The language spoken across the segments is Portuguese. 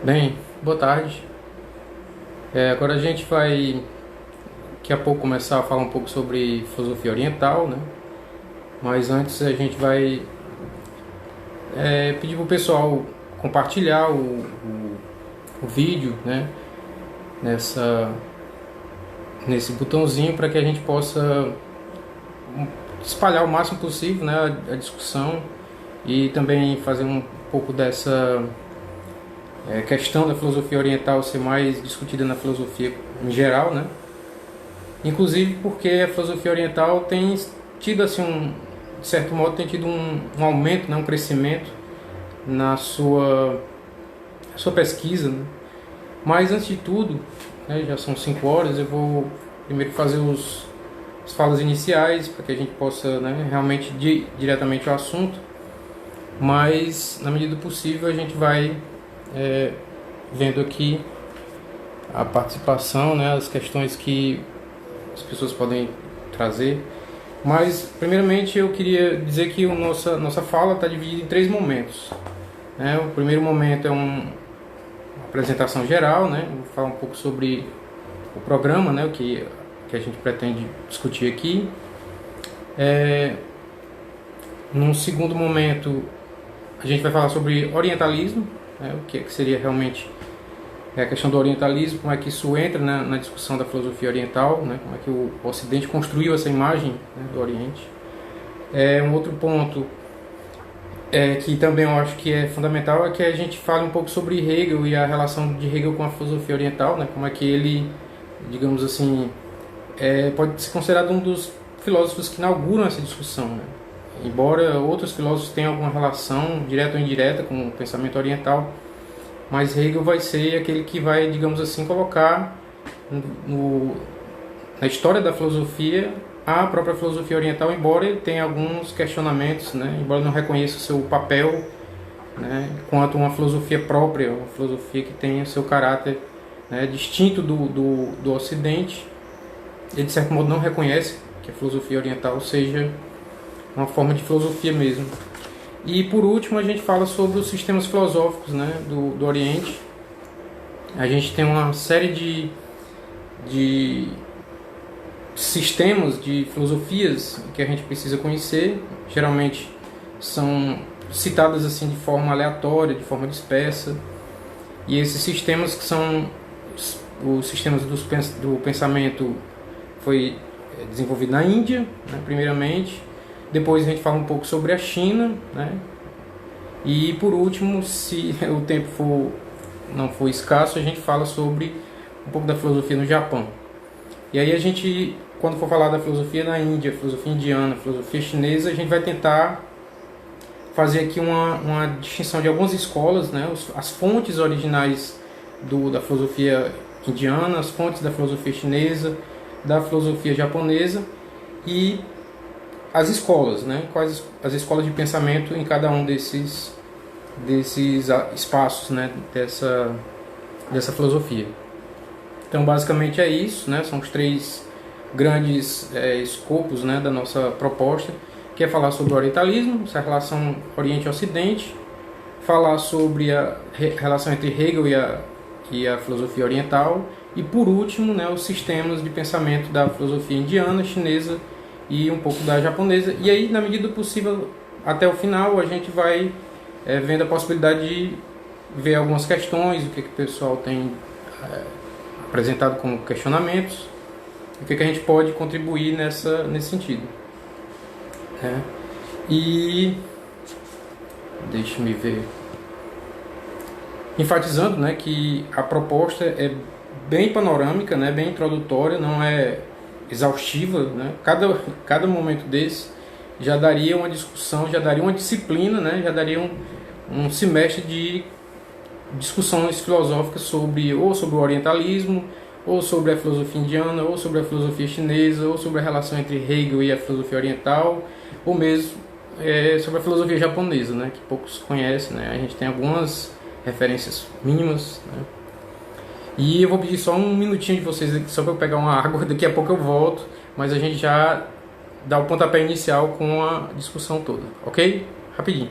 Bem, boa tarde. Agora a gente vai daqui a pouco começar a falar um pouco sobre filosofia oriental, né? Mas antes a gente vai pedir para o pessoal compartilhar o vídeo, né? Nessa, nesse botãozinho para que a gente possa espalhar o máximo possível, né? A discussão e também fazer um pouco dessa questão da filosofia oriental ser mais discutida na filosofia em geral, né? Inclusive porque a filosofia oriental tem tido assim de certo modo tem tido um aumento, né, um crescimento na sua pesquisa, né? Mas antes de tudo, né, já são 5 horas, eu vou primeiro fazer as falas iniciais para que a gente possa, né, realmente diretamente ao assunto, mas na medida do possível a gente vai vendo aqui a participação, né, as questões que as pessoas podem trazer. Mas, primeiramente, eu queria dizer que nossa fala está dividida em 3 momentos. Né? O primeiro momento é uma apresentação geral, né? Vou falar um pouco sobre o programa, né? Que a gente pretende discutir aqui. Num segundo momento, a gente vai falar sobre orientalismo, né? O que seria realmente a questão do orientalismo, como é que isso entra, né, na discussão da filosofia oriental, né, como é que o Ocidente construiu essa imagem, né, do Oriente. Um outro ponto que também eu acho que é fundamental é que a gente fale um pouco sobre Hegel e a relação de Hegel com a filosofia oriental, né, como é que ele, digamos assim, pode ser considerado um dos filósofos que inauguram essa discussão, né. Embora outros filósofos tenham alguma relação direta ou indireta com o pensamento oriental, mas Hegel vai ser aquele que vai, digamos assim, colocar na história da filosofia a própria filosofia oriental, embora ele tenha alguns questionamentos, né, embora não reconheça o seu papel, né, quanto uma filosofia própria, uma filosofia que tenha seu caráter, né, distinto do Ocidente. Ele, de certo modo, não reconhece que a filosofia oriental seja uma forma de filosofia mesmo. E por último a gente fala sobre os sistemas filosóficos, né, do Oriente. A gente tem uma série de sistemas, de filosofias que a gente precisa conhecer. Geralmente são citadas assim de forma aleatória, de forma dispersa. E esses sistemas que são os sistemas do pensamento foi desenvolvido na Índia, né, primeiramente. Depois a gente fala um pouco sobre a China, né? E por último, se o tempo não for escasso, a gente fala sobre um pouco da filosofia no Japão. E aí a gente, quando for falar da filosofia na Índia, filosofia indiana, filosofia chinesa, a gente vai tentar fazer aqui uma distinção de algumas escolas, né? As fontes originais da filosofia indiana, as fontes da filosofia chinesa, da filosofia japonesa e as escolas, né? Quais as escolas de pensamento em cada um desses espaços, né? Dessa filosofia. Então, basicamente é isso, né? São os 3 grandes escopos, né, da nossa proposta, que é falar sobre o orientalismo, essa relação Oriente-Ocidente, falar sobre a relação entre Hegel e a filosofia oriental, e por último, né, os sistemas de pensamento da filosofia indiana, chinesa e um pouco da japonesa. E aí, na medida do possível, até o final, a gente vai vendo a possibilidade de ver algumas questões, o que o pessoal tem apresentado como questionamentos, o que a gente pode contribuir nesse sentido. E deixe-me ver. Enfatizando, né, que a proposta é bem panorâmica, né, bem introdutória, não é exaustiva, né? Cada momento desse já daria uma discussão, já daria uma disciplina, né? Já daria um semestre de discussões filosóficas sobre o orientalismo, ou sobre a filosofia indiana, ou sobre a filosofia chinesa, ou sobre a relação entre Hegel e a filosofia oriental, ou mesmo sobre a filosofia japonesa, né? Que poucos conhecem, né? A gente tem algumas referências mínimas, né? E eu vou pedir só um minutinho de vocês aqui, só para eu pegar uma água, daqui a pouco eu volto, mas a gente já dá o pontapé inicial com a discussão toda, ok? Rapidinho.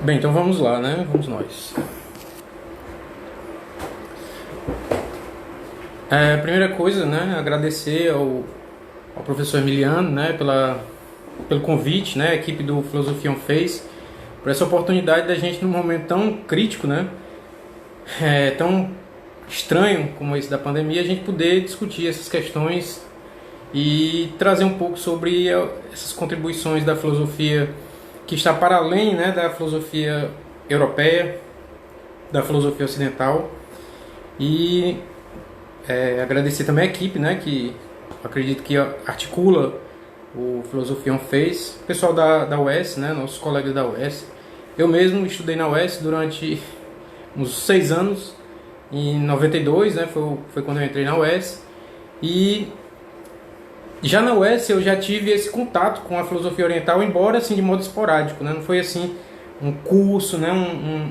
Bem, então vamos lá, né? Vamos nós. Primeira coisa, né? Agradecer ao professor Emiliano, né? Pelo convite, né? A equipe do Filosofia On fez por essa oportunidade da gente, num momento tão crítico, né? Tão estranho como esse da pandemia, a gente poder discutir essas questões e trazer um pouco sobre essas contribuições da filosofia que está para além, né, da filosofia europeia, da filosofia ocidental. E agradecer também a equipe, né, que acredito que articula o Filosofia On fez, o pessoal da UES, né, nossos colegas da UES. Eu mesmo estudei na UES durante uns 6 anos, em 92, né, foi quando eu entrei na UES, e já na UES eu já tive esse contato com a filosofia oriental, embora assim de modo esporádico, né, não foi assim um curso, né,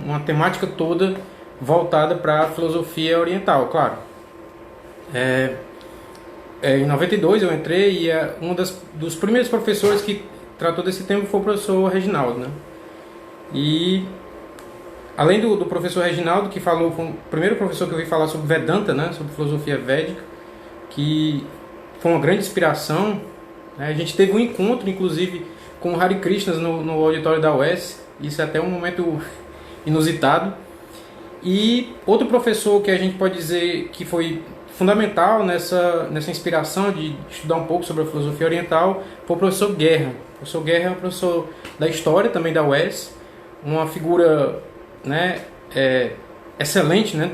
uma temática toda voltada para a filosofia oriental, claro. Em 92 eu entrei e dos primeiros professores que tratou desse tema foi o professor Reginaldo, né? E além do professor Reginaldo, que falou, foi o primeiro professor que eu ouvi falar sobre Vedanta, né? Sobre filosofia védica, que foi uma grande inspiração, né? A gente teve um encontro, inclusive, com o Hare Krishnas no auditório da UES, isso é até um momento inusitado. E outro professor que a gente pode dizer que foi fundamental nessa inspiração de estudar um pouco sobre a filosofia oriental foi o professor Guerra. O professor Guerra é um professor da história também da UES, uma figura, né, excelente, né,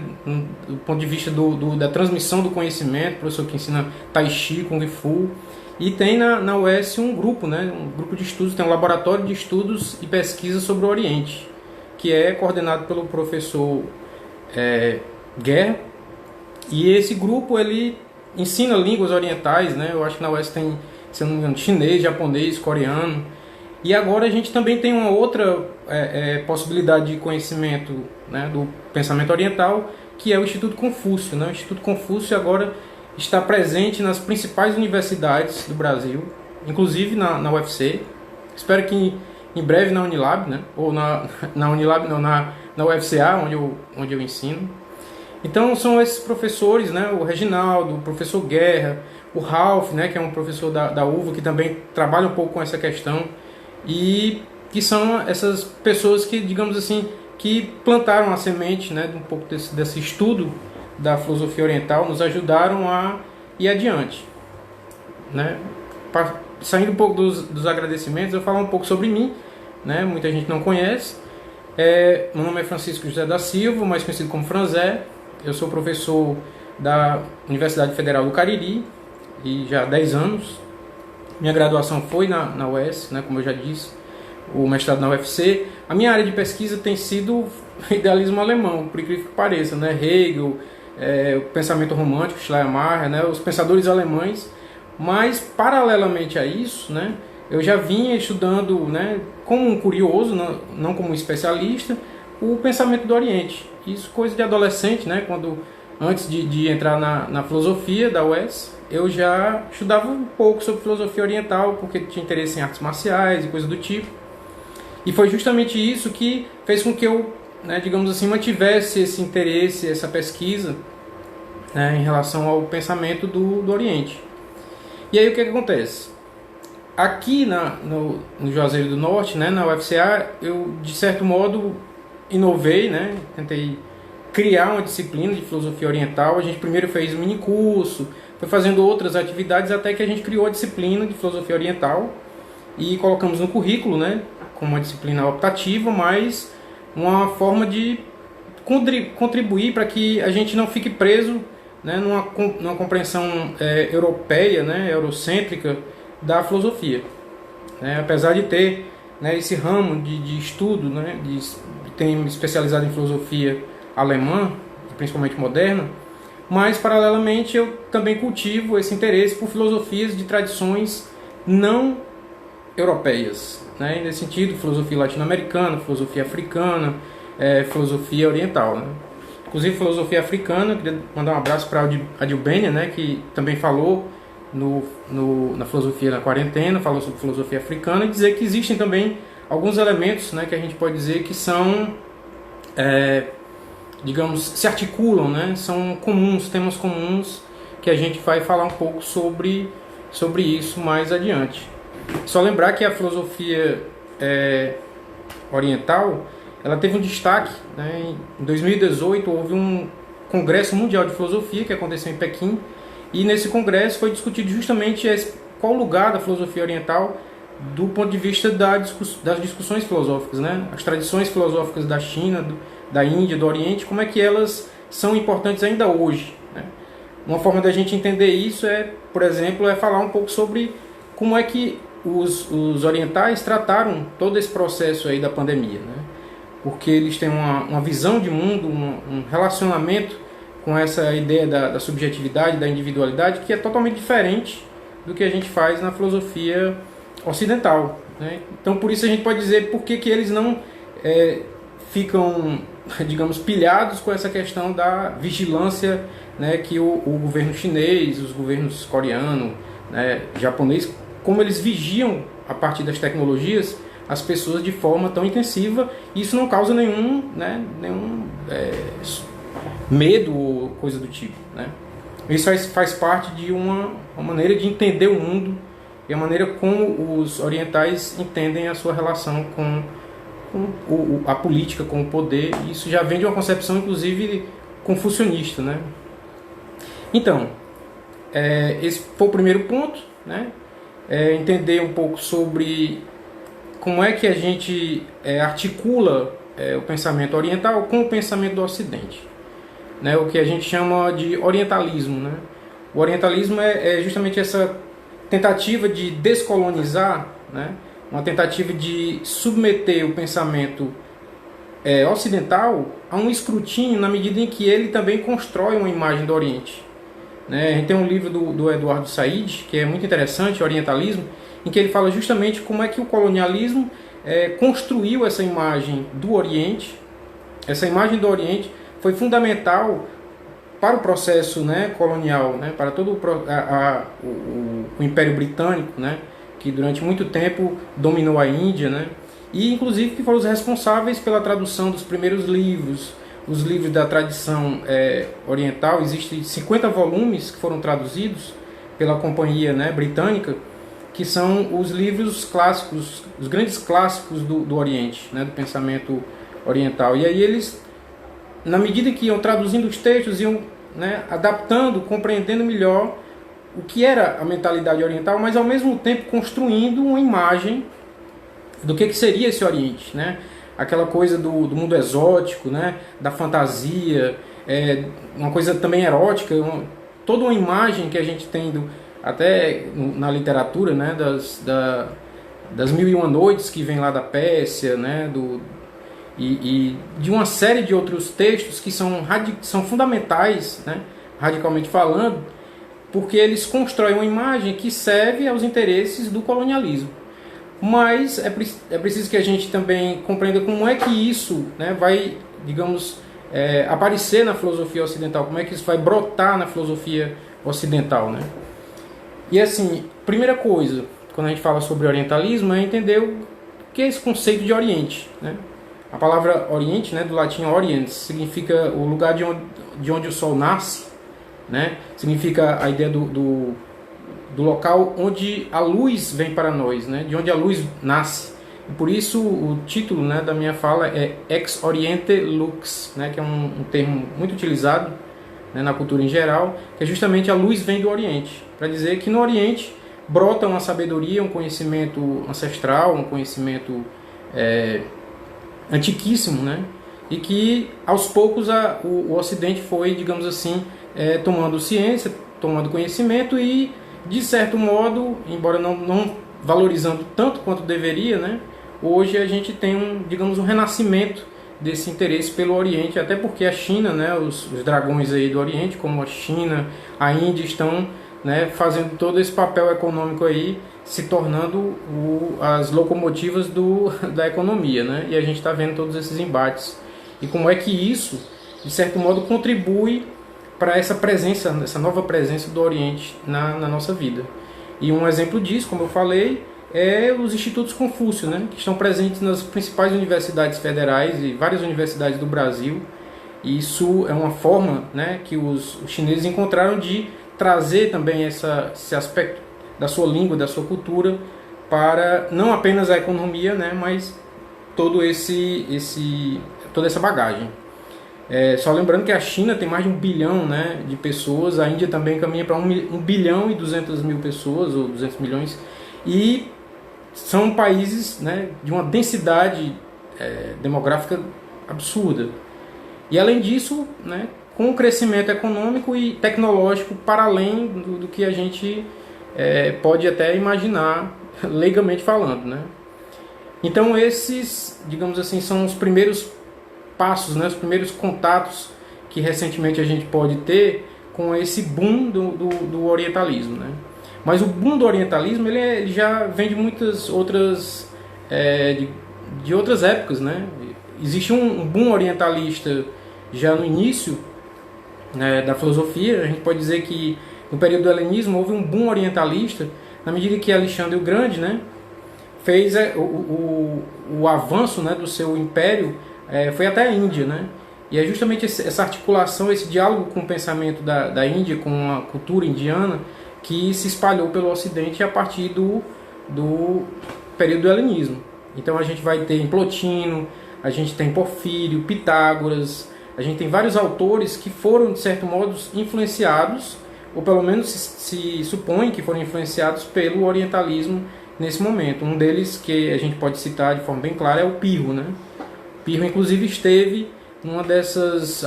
do ponto de vista da transmissão do conhecimento, professor que ensina Tai Chi, Kung Fu. E tem na UES um grupo, né, um grupo de estudos, tem um laboratório de estudos e pesquisa sobre o Oriente, que é coordenado pelo professor Guerra. E esse grupo ele ensina línguas orientais, né? Eu acho que na UES tem, se eu não me engano, chinês, japonês, coreano. E agora a gente também tem uma outra possibilidade de conhecimento, né, do pensamento oriental, que é o Instituto Confúcio, né? O Instituto Confúcio agora está presente nas principais universidades do Brasil, inclusive na UFC. Espero que em breve na Unilab, né? Ou na Unilab não, na UFCA, onde eu ensino. Então são esses professores, né, o Reginaldo, o professor Guerra, o Ralph, né, que é um professor da UVA, que também trabalha um pouco com essa questão, e que são essas pessoas que, digamos assim, que plantaram a semente, né, de um pouco desse estudo da filosofia oriental, nos ajudaram a ir adiante, né. Saindo um pouco dos agradecimentos, eu vou falar um pouco sobre mim, né, muita gente não conhece. Meu nome é Francisco José da Silva, mais conhecido como Franzé. Eu sou professor da Universidade Federal do Cariri e já há 10 anos. Minha graduação foi na UES, né, como eu já disse, o mestrado na UFC. A minha área de pesquisa tem sido idealismo alemão, por incrível que pareça, né? Hegel, o pensamento romântico, Schleiermacher, né, os pensadores alemães. Mas, paralelamente a isso, né, eu já vinha estudando, né, como um curioso, não como um especialista, o pensamento do Oriente. Isso coisa de adolescente, né, antes de entrar na filosofia da UES, eu já estudava um pouco sobre filosofia oriental, porque tinha interesse em artes marciais e coisa do tipo. E foi justamente isso que fez com que eu, né, digamos assim, mantivesse esse interesse, essa pesquisa, né, em relação ao pensamento do Oriente. E aí o que acontece? Aqui no Juazeiro do Norte, né, na UFCA, eu de certo modo inovei, né, tentei criar uma disciplina de filosofia oriental. A gente primeiro fez um mini curso, foi fazendo outras atividades até que a gente criou a disciplina de filosofia oriental e colocamos no currículo, né, como uma disciplina optativa, mas uma forma de contribuir para que a gente não fique preso, né, numa compreensão europeia, né, eurocêntrica da filosofia, né, apesar de ter, né, esse ramo de estudo, né, tem me especializado em filosofia alemã, principalmente moderna, mas paralelamente eu também cultivo esse interesse por filosofias de tradições não europeias, né, nesse sentido, filosofia latino-americana, filosofia africana, filosofia oriental, né. Inclusive filosofia africana, queria mandar um abraço para a Adilbênia, né, que também falou na filosofia da quarentena, falou sobre filosofia africana, e dizer que existem também alguns elementos, né, que a gente pode dizer que são, digamos, se articulam, né, são comuns, temas comuns, que a gente vai falar um pouco sobre isso mais adiante. Só lembrar que a filosofia oriental, ela teve um destaque, né, em 2018 houve um Congresso Mundial de Filosofia que aconteceu em Pequim, e nesse congresso foi discutido justamente qual o lugar da filosofia oriental do ponto de vista das discussões filosóficas, né? As tradições filosóficas da China, da Índia, do Oriente, como é que elas são importantes ainda hoje, né? Uma forma da gente entender isso por exemplo, falar um pouco sobre como é que os orientais trataram todo esse processo aí da pandemia, né? Porque eles têm uma visão de mundo, um relacionamento com essa ideia da subjetividade, da individualidade, que é totalmente diferente do que a gente faz na filosofia ocidental, né? Então, por isso a gente pode dizer por que eles não ficam, digamos, pilhados com essa questão da vigilância, né, que o governo chinês, os governos coreano, né, japonês, como eles vigiam a partir das tecnologias as pessoas de forma tão intensiva. E isso não causa nenhum medo ou coisa do tipo, né? Isso faz parte de uma maneira de entender o mundo e a maneira como os orientais entendem a sua relação com a política, com o poder. Isso já vem de uma concepção, inclusive, confucionista, né? Então, esse foi o primeiro ponto, né? Entender um pouco sobre como é que a gente articula o pensamento oriental com o pensamento do Ocidente, né? O que a gente chama de orientalismo, né? O orientalismo é justamente essa tentativa de descolonizar, né? Uma tentativa de submeter o pensamento ocidental a um escrutínio na medida em que ele também constrói uma imagem do Oriente, né? A gente tem um livro do Eduardo Said, que é muito interessante, Orientalismo, em que ele fala justamente como é que o colonialismo construiu essa imagem do Oriente. Essa imagem do Oriente foi fundamental para o processo, né, colonial, né, para todo o Império Britânico, né, que durante muito tempo dominou a Índia, né, e inclusive que foram os responsáveis pela tradução dos primeiros livros, os livros da tradição oriental. Existem 50 volumes que foram traduzidos pela companhia, né, britânica, que são os livros clássicos, os grandes clássicos do Oriente, né, do pensamento oriental. E aí eles, na medida que iam traduzindo os textos, iam, né, adaptando, compreendendo melhor o que era a mentalidade oriental, mas ao mesmo tempo construindo uma imagem do que seria esse Oriente, né? Aquela coisa do mundo exótico, né, da fantasia, uma coisa também erótica, toda uma imagem que a gente tem até na literatura, né, das Mil e Uma Noites, que vem lá da Pérsia, né, e de uma série de outros textos que são fundamentais, né, radicalmente falando, porque eles constroem uma imagem que serve aos interesses do colonialismo. Mas é preciso que a gente também compreenda como é que isso, né, vai, digamos, aparecer na filosofia ocidental, como é que isso vai brotar na filosofia ocidental, né? E assim, primeira coisa, quando a gente fala sobre orientalismo, é entender o que é esse conceito de Oriente, né? A palavra Oriente, né, do latim oriens, significa o lugar de onde o sol nasce, né? Significa a ideia do local onde a luz vem para nós, né? De onde a luz nasce. E por isso o título, né, da minha fala é Ex Oriente Lux, né, que é um termo muito utilizado, né, na cultura em geral, que é justamente a luz vem do Oriente, para dizer que no Oriente brota uma sabedoria, um conhecimento ancestral, um conhecimento antiquíssimo, né? E que aos poucos o Ocidente foi, digamos assim, tomando ciência, tomando conhecimento e, de certo modo, embora não valorizando tanto quanto deveria, né, hoje a gente tem digamos, um renascimento desse interesse pelo Oriente, até porque a China, né, os dragões aí do Oriente, como a China, a Índia, estão, né, fazendo todo esse papel econômico aí, se tornando as locomotivas da economia, né, e a gente está vendo todos esses embates. E como é que isso, de certo modo, contribui para essa nova presença do Oriente na nossa vida. E um exemplo disso, como eu falei, é os Institutos Confúcio, né, que estão presentes nas principais universidades federais e várias universidades do Brasil. E isso é uma forma, né, que os chineses encontraram de trazer também esse aspecto da sua língua, da sua cultura, para não apenas a economia, né, mas toda essa bagagem. Só lembrando que a China tem mais de 1 bilhão, né, de pessoas, a Índia também caminha para 1 bilhão e 200 mil pessoas, ou 200 milhões, e são países, né, de uma densidade demográfica absurda. E além disso, né, com o crescimento econômico e tecnológico para além do que a gente pode até imaginar, legalmente falando, né? Então esses, digamos assim, são os primeiros passos, né, os primeiros contatos que recentemente a gente pode ter com esse boom do orientalismo, né? Mas o boom do orientalismo ele já vem de muitas outras de outras épocas, né? Existe um boom orientalista já no início, né, da filosofia. A gente pode dizer que no período do helenismo houve um boom orientalista na medida que Alexandre o Grande, né, fez o avanço, né, do seu império, foi até a Índia, né? E é justamente essa articulação, esse diálogo com o pensamento da Índia, com a cultura indiana, que se espalhou pelo Ocidente a partir do período do helenismo. Então a gente vai ter em Plotino, a gente tem Porfírio, Pitágoras, a gente tem vários autores que foram, de certo modo, influenciados, ou pelo menos se supõe que foram influenciados pelo orientalismo nesse momento. Um deles, que a gente pode citar de forma bem clara, é o Pirro, né? Pirro, inclusive, esteve numa dessas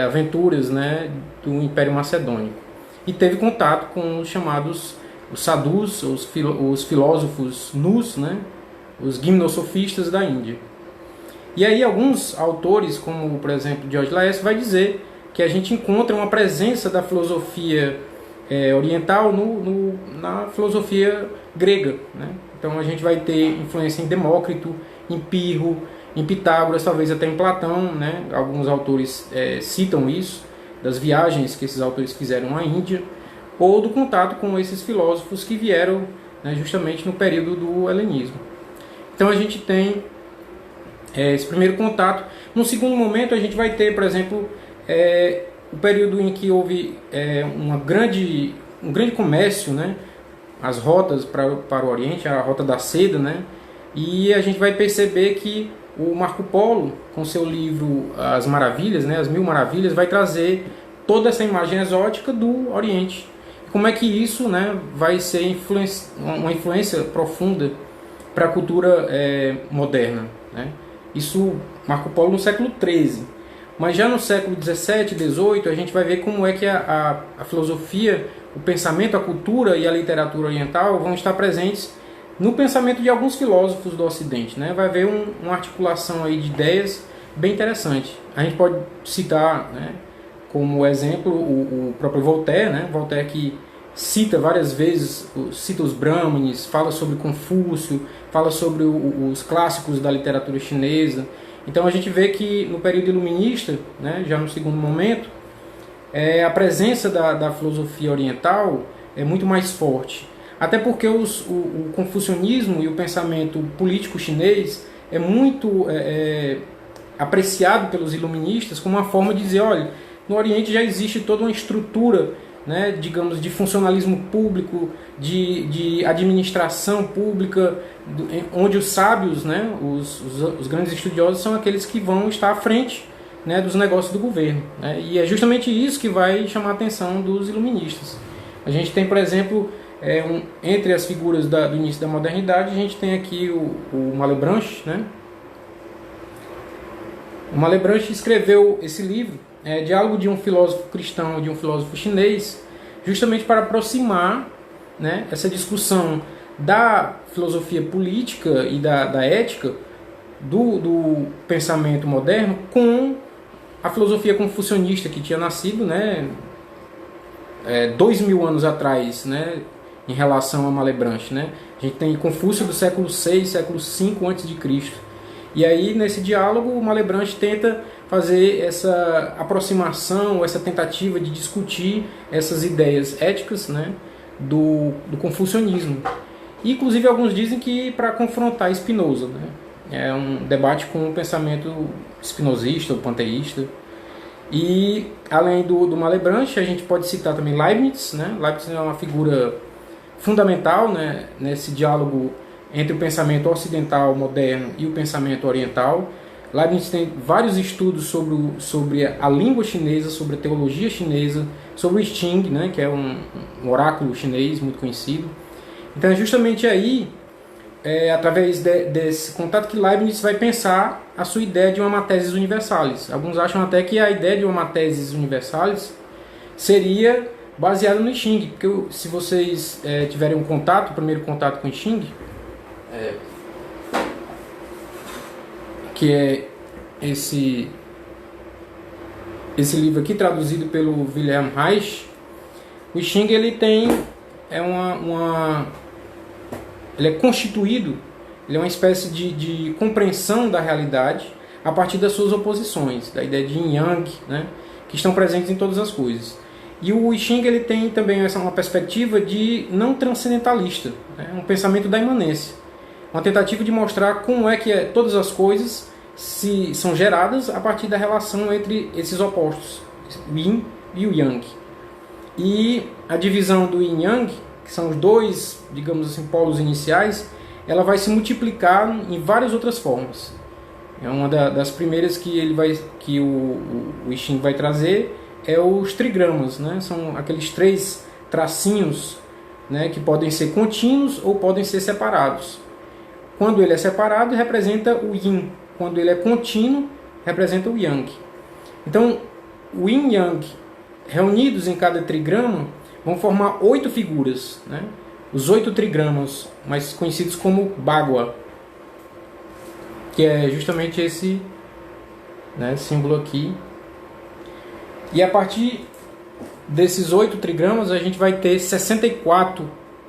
aventuras, né, do Império Macedônico e teve contato com os chamados os sadhus, os filósofos nus, né, os gimnosofistas da Índia. E aí alguns autores, como por exemplo George Laërce, vai dizer que a gente encontra uma presença da filosofia oriental na filosofia grega, né? Então a gente vai ter influência em Demócrito, em Pirro, em Pitágoras, talvez até em Platão, né? Alguns autores citam isso, das viagens que esses autores fizeram à Índia, ou do contato com esses filósofos que vieram, né, justamente no período do helenismo. Então a gente tem esse primeiro contato. No segundo momento a gente vai ter, por exemplo, o período em que houve um grande comércio, né? As rotas para o Oriente, a rota da seda, né? E a gente vai perceber que o Marco Polo, com seu livro As Maravilhas, né, As Mil Maravilhas, vai trazer toda essa imagem exótica do Oriente. Como é que isso, né, vai ser uma influência profunda para a cultura moderna, né? Isso Marco Polo no século XIII. Mas já no século XVII, XVIII, a gente vai ver como é que a filosofia, o pensamento, a cultura e a literatura oriental vão estar presentes no pensamento de alguns filósofos do Ocidente, né? Vai haver uma articulação aí de ideias bem interessante. A gente pode citar, né, como exemplo o próprio Voltaire, né? Voltaire que cita várias vezes, cita os Brahmanes, fala sobre Confúcio, fala sobre os clássicos da literatura chinesa. Então a gente vê que no período iluminista, né, já no segundo momento, a presença da filosofia oriental é muito mais forte. Até porque o confucionismo e o pensamento político chinês é muito apreciado pelos iluministas como uma forma de dizer, olha, no Oriente já existe toda uma estrutura, né, digamos, de funcionalismo público, de administração pública, onde os sábios, né, os grandes estudiosos são aqueles que vão estar à frente, né, dos negócios do governo, né? E é justamente isso que vai chamar a atenção dos iluministas. A gente tem, por exemplo, entre as figuras do início da modernidade, a gente tem aqui o Malebranche, né? O Malebranche escreveu esse livro, Diálogo de um filósofo cristão e de um filósofo chinês, justamente para aproximar, né, essa discussão da filosofia política e da ética do pensamento moderno com a filosofia confucionista que tinha nascido, né, 2000 anos atrás, né, em relação a Malebranche, né? A gente tem Confúcio do século VI, século V a.C. E aí, nesse diálogo, o Malebranche tenta fazer essa aproximação, essa tentativa de discutir essas ideias éticas, né, do confucionismo. E, inclusive, alguns dizem que para confrontar Spinoza, né? É um debate com o pensamento spinozista ou panteísta. E, além do Malebranche, a gente pode citar também Leibniz, né? Leibniz é uma figura fundamental, né, nesse diálogo entre o pensamento ocidental moderno e o pensamento oriental. Leibniz tem vários estudos sobre a língua chinesa, sobre a teologia chinesa, sobre o Xing, né, que é um oráculo chinês muito conhecido. Então é justamente aí, através desse contato, que Leibniz vai pensar a sua ideia de uma mathesis universalis. Alguns acham até que a ideia de uma mathesis universalis seria baseada no Xing, porque se vocês tiverem um contato, o primeiro contato com o Xing, que é esse livro aqui, traduzido pelo Wilhelm Reich. O Xing, ele tem ele é constituído, ele é uma espécie de compreensão da realidade a partir das suas oposições, da ideia de yin yang, né, que estão presentes em todas as coisas. E o Xing, ele tem também uma perspectiva de não transcendentalista, né, um pensamento da imanência, uma tentativa de mostrar como é que todas as coisas são geradas a partir da relação entre esses opostos, o yin e o yang. E a divisão do yin e yang, que são os dois, digamos assim, polos iniciais, ela vai se multiplicar em várias outras formas. É uma das primeiras que o I Ching vai trazer é os trigramas, né? São aqueles 3 tracinhos, né, que podem ser contínuos ou podem ser separados. Quando ele é separado, representa o yin. Quando ele é contínuo, representa o yang. Então, o yin e yang reunidos em cada trigrama vão formar 8 figuras, né? Os 8 trigramas, mais conhecidos como Bagua, que é justamente esse, né, símbolo aqui. E a partir desses 8 trigramas, a gente vai ter 64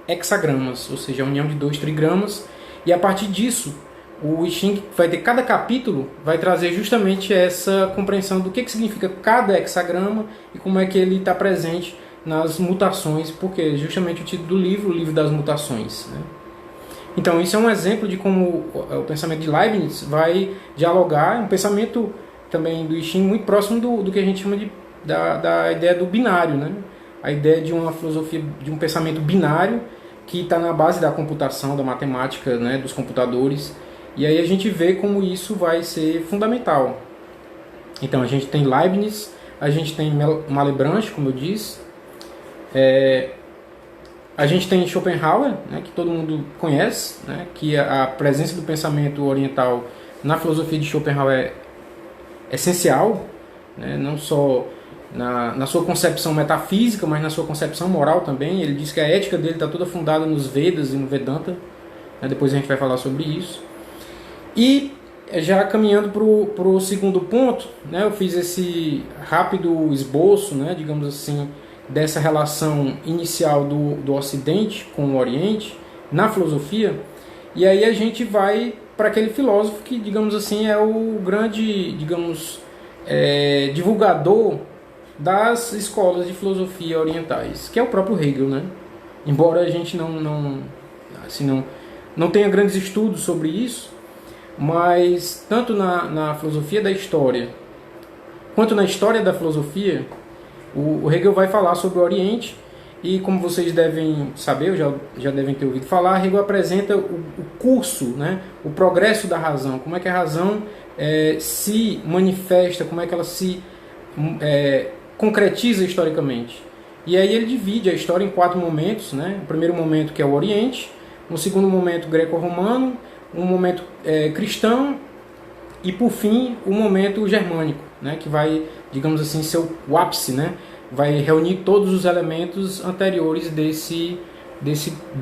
hexagramas, ou seja, a união de 2 trigramas. E a partir disso, o I Ching vai ter, cada capítulo vai trazer justamente essa compreensão do que significa cada hexagrama e como é que ele está presente nas mutações, porque é justamente o título do livro, o livro das mutações, né? Então isso é um exemplo de como o pensamento de Leibniz vai dialogar, um pensamento também do I Ching muito próximo do que a gente chama da ideia do binário, né? A ideia de uma filosofia, de um pensamento binário que está na base da computação, da matemática, né, dos computadores. E aí a gente vê como isso vai ser fundamental. Então a gente tem Leibniz, a gente tem Malebranche, como eu disse, a gente tem Schopenhauer, né, que todo mundo conhece, né, que a presença do pensamento oriental na filosofia de Schopenhauer é essencial, né, não só na sua concepção metafísica, mas na sua concepção moral também. Ele diz que a ética dele está toda fundada nos Vedas e no Vedanta, né, depois a gente vai falar sobre isso. E já caminhando para o segundo ponto, né, eu fiz esse rápido esboço, né, digamos assim, dessa relação inicial do Ocidente com o Oriente na filosofia. E aí a gente vai para aquele filósofo que, digamos assim, é o grande, digamos, divulgador das escolas de filosofia orientais, que é o próprio Hegel, né? Embora a gente não tenha grandes estudos sobre isso, mas tanto na filosofia da história quanto na história da filosofia, o Hegel vai falar sobre o Oriente. E como vocês devem saber, já devem ter ouvido falar, Hegel apresenta o curso, né, o progresso da razão, como é que a razão se manifesta, como é que ela se concretiza historicamente. E aí ele divide a história em 4 momentos, né? O primeiro momento, que é o Oriente, um segundo momento greco-romano, um momento cristão e, por fim, o momento germânico, né, que vai, digamos assim, ser o ápice, né, vai reunir todos os elementos anteriores desse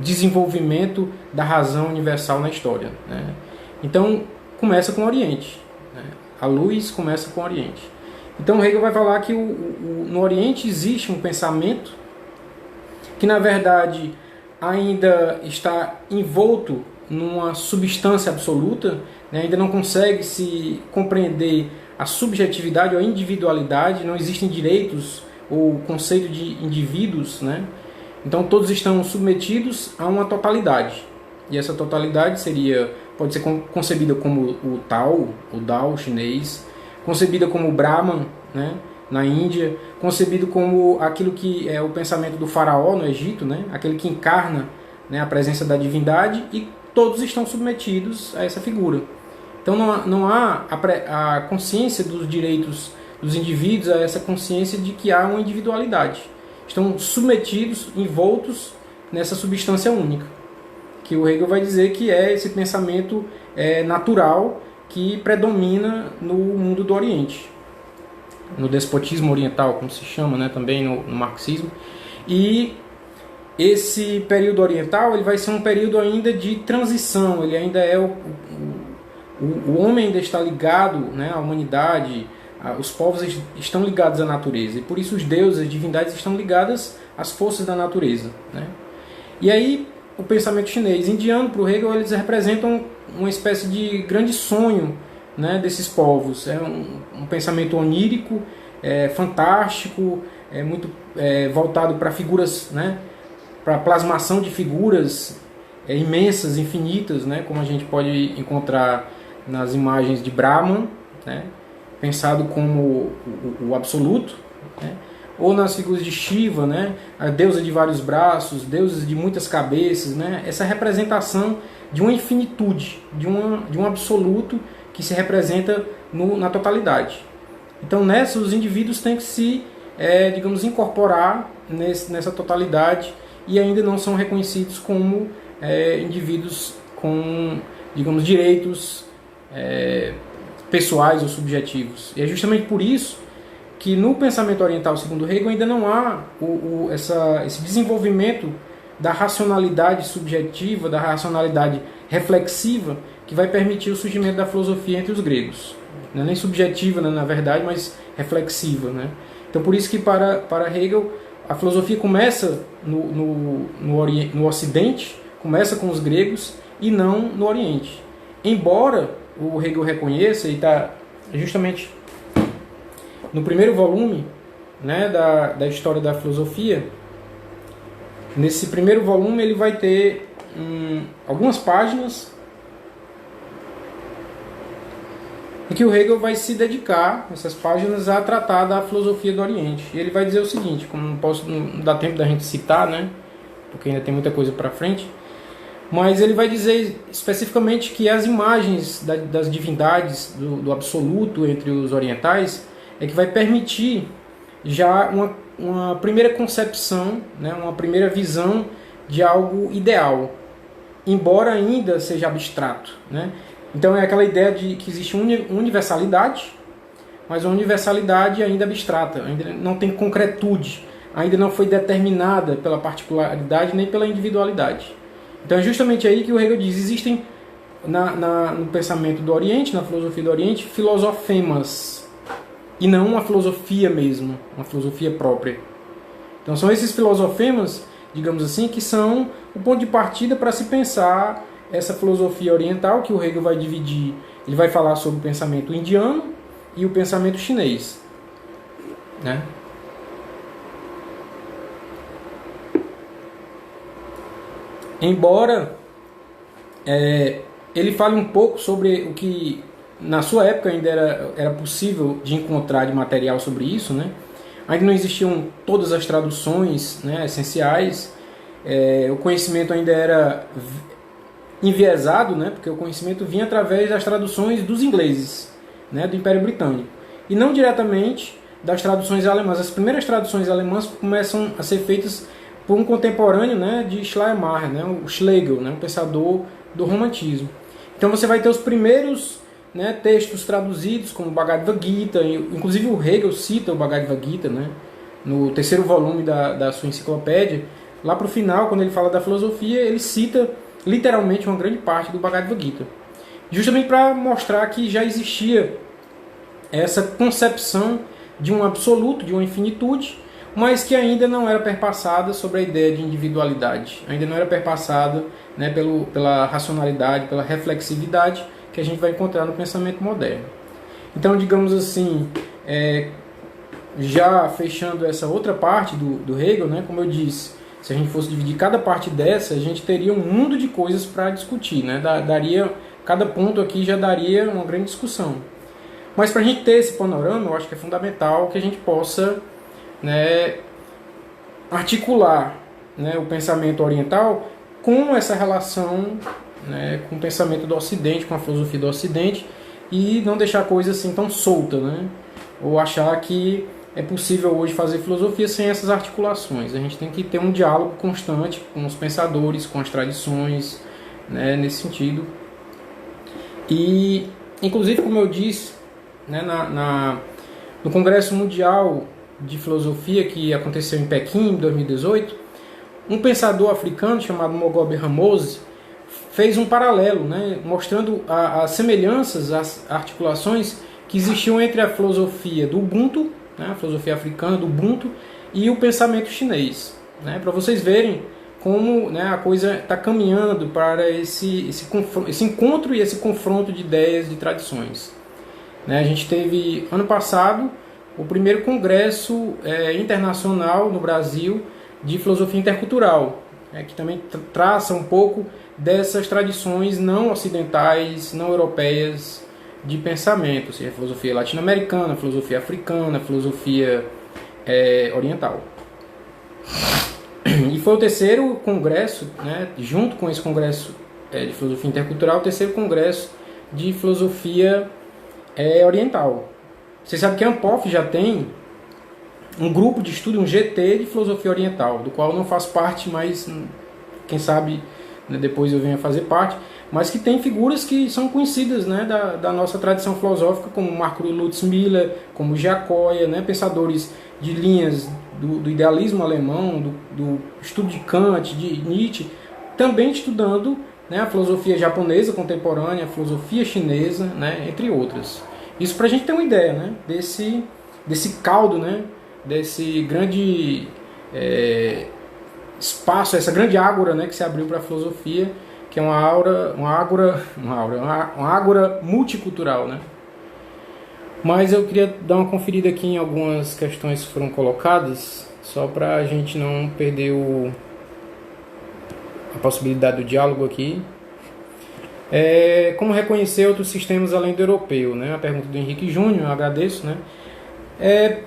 desenvolvimento da razão universal na história, né. Então, começa com o Oriente, né? A luz começa com o Oriente. Então, Hegel vai falar que no Oriente existe um pensamento que, na verdade, ainda está envolto numa substância absoluta, né? Ainda não consegue se compreender a subjetividade ou a individualidade, não existem direitos ou conceito de indivíduos, né? Então todos estão submetidos a uma totalidade, e essa totalidade pode ser concebida como o Tao chinês, concebida como o Brahman, né, na Índia, concebido como aquilo que é o pensamento do faraó no Egito, né, aquele que encarna, né, a presença da divindade, e todos estão submetidos a essa figura. Então não há a consciência dos direitos dos indivíduos, a essa consciência de que há uma individualidade. Estão submetidos, envoltos nessa substância única, que o Hegel vai dizer que é esse pensamento natural que predomina no mundo do Oriente, no despotismo oriental, como se chama, né, também no marxismo. E esse período oriental ele vai ser um período ainda de transição, ele ainda é o homem ainda está ligado, né, à humanidade, os povos estão ligados à natureza, e por isso os deuses, as divindades estão ligadas às forças da natureza, né? E aí o pensamento chinês indiano, para o Hegel, eles representam uma espécie de grande sonho, né, desses povos. É um pensamento onírico, fantástico, muito voltado para figuras, né, para a plasmação de figuras imensas, infinitas, né, como a gente pode encontrar nas imagens de Brahman, né, pensado como o absoluto, né, ou nas figuras de Shiva, né, a deusa de vários braços, deuses de muitas cabeças, né, essa representação de uma infinitude, de um absoluto que se representa na totalidade. Então, nessa, os indivíduos têm que se, digamos, incorporar nessa totalidade, e ainda não são reconhecidos como indivíduos com, digamos, direitos pessoais ou subjetivos. E é justamente por isso que no pensamento oriental, segundo Hegel, ainda não há esse desenvolvimento da racionalidade subjetiva, da racionalidade reflexiva, que vai permitir o surgimento da filosofia entre os gregos. Não é nem subjetiva, né, na verdade, mas reflexiva, né? Então, por isso que para Hegel a filosofia começa no Ocidente, começa com os gregos e não no Oriente. Embora o Hegel reconheça, e está justamente no primeiro volume, né, da história da filosofia, nesse primeiro volume ele vai ter algumas páginas em que o Hegel vai se dedicar, essas páginas, a tratar da filosofia do Oriente. E ele vai dizer o seguinte, como não dá tempo da gente citar, né, porque ainda tem muita coisa para frente, mas ele vai dizer especificamente que as imagens das divindades, do absoluto entre os orientais, é que vai permitir já uma primeira concepção, né, uma primeira visão de algo ideal, embora ainda seja abstrato, né? Então é aquela ideia de que existe universalidade, mas uma universalidade ainda abstrata, ainda não tem concretude, ainda não foi determinada pela particularidade nem pela individualidade. Então é justamente aí que o Hegel diz, existem no pensamento do Oriente, na filosofia do Oriente, filosofemas, e não uma filosofia mesmo, uma filosofia própria. Então são esses filosofemas, digamos assim, que são o ponto de partida para se pensar essa filosofia oriental, que o Hegel vai dividir. Ele vai falar sobre o pensamento indiano e o pensamento chinês, né? Embora ele fale um pouco sobre o que na sua época ainda era possível de encontrar de material sobre isso, né? Ainda não existiam todas as traduções, né, essenciais, o conhecimento ainda era enviesado, né, porque o conhecimento vinha através das traduções dos ingleses, né, do Império Britânico, e não diretamente das traduções alemãs. As primeiras traduções alemãs começam a ser feitas por um contemporâneo, né, de Schleiermacher, né, o Schlegel, né, um pensador do romantismo. Então você vai ter os primeiros, né, textos traduzidos, como o Bhagavad Gita, inclusive o Hegel cita o Bhagavad Gita, né, no terceiro volume da sua enciclopédia. Lá para o final, quando ele fala da filosofia, ele cita literalmente uma grande parte do Bhagavad Gita, justamente para mostrar que já existia essa concepção de um absoluto, de uma infinitude, mas que ainda não era perpassada sobre a ideia de individualidade, ainda não era perpassada, né, pela racionalidade, pela reflexividade que a gente vai encontrar no pensamento moderno. Então, digamos assim, já fechando essa outra parte do Hegel, né, como eu disse, se a gente fosse dividir cada parte dessa, a gente teria um mundo de coisas para discutir, né? Cada ponto aqui já daria uma grande discussão. Mas para a gente ter esse panorama, eu acho que é fundamental que a gente possa, né, articular, né, o pensamento oriental com essa relação, né, com o pensamento do Ocidente, com a filosofia do Ocidente, e não deixar a coisa assim tão solta, né? Ou achar que é possível hoje fazer filosofia sem essas articulações. A gente tem que ter um diálogo constante com os pensadores, com as tradições, né, nesse sentido. E, inclusive, como eu disse, né, no Congresso Mundial de Filosofia que aconteceu em Pequim, em 2018, um pensador africano chamado Mogobe Ramose fez um paralelo, né, mostrando as semelhanças, as articulações que existiam entre a filosofia do Ubuntu, né, a filosofia africana do Ubuntu, e o pensamento chinês, né, para vocês verem como, né, a coisa está caminhando para esse encontro e esse confronto de ideias, de tradições. Né, a gente teve, ano passado, o primeiro congresso internacional no Brasil de filosofia intercultural, que também traça um pouco dessas tradições não ocidentais, não europeias de pensamento, ou seja, filosofia latino-americana, filosofia africana, filosofia oriental. E foi o terceiro congresso, né, junto com esse congresso de filosofia intercultural, o terceiro congresso de filosofia oriental. Você sabe que a Ampof já tem um grupo de estudo, um GT de filosofia oriental, do qual eu não faço parte, mas quem sabe, né, depois eu venha fazer parte, mas que tem figuras que são conhecidas, né, da nossa tradição filosófica, como Marco Lutz Miller, como Giacoya, né, pensadores de linhas do idealismo alemão, do estudo de Kant, de Nietzsche, também estudando, né, a filosofia japonesa contemporânea, a filosofia chinesa, né, entre outras. Isso para a gente ter uma ideia, né, desse caldo, né, desse grande espaço, essa grande ágora, né, que se abriu para a filosofia, que é uma ágora multicultural, né? Mas eu queria dar uma conferida aqui em algumas questões que foram colocadas, só para a gente não perder a possibilidade do diálogo aqui. Como reconhecer outros sistemas além do europeu, né? A pergunta do Henrique Júnior, eu agradeço, né? É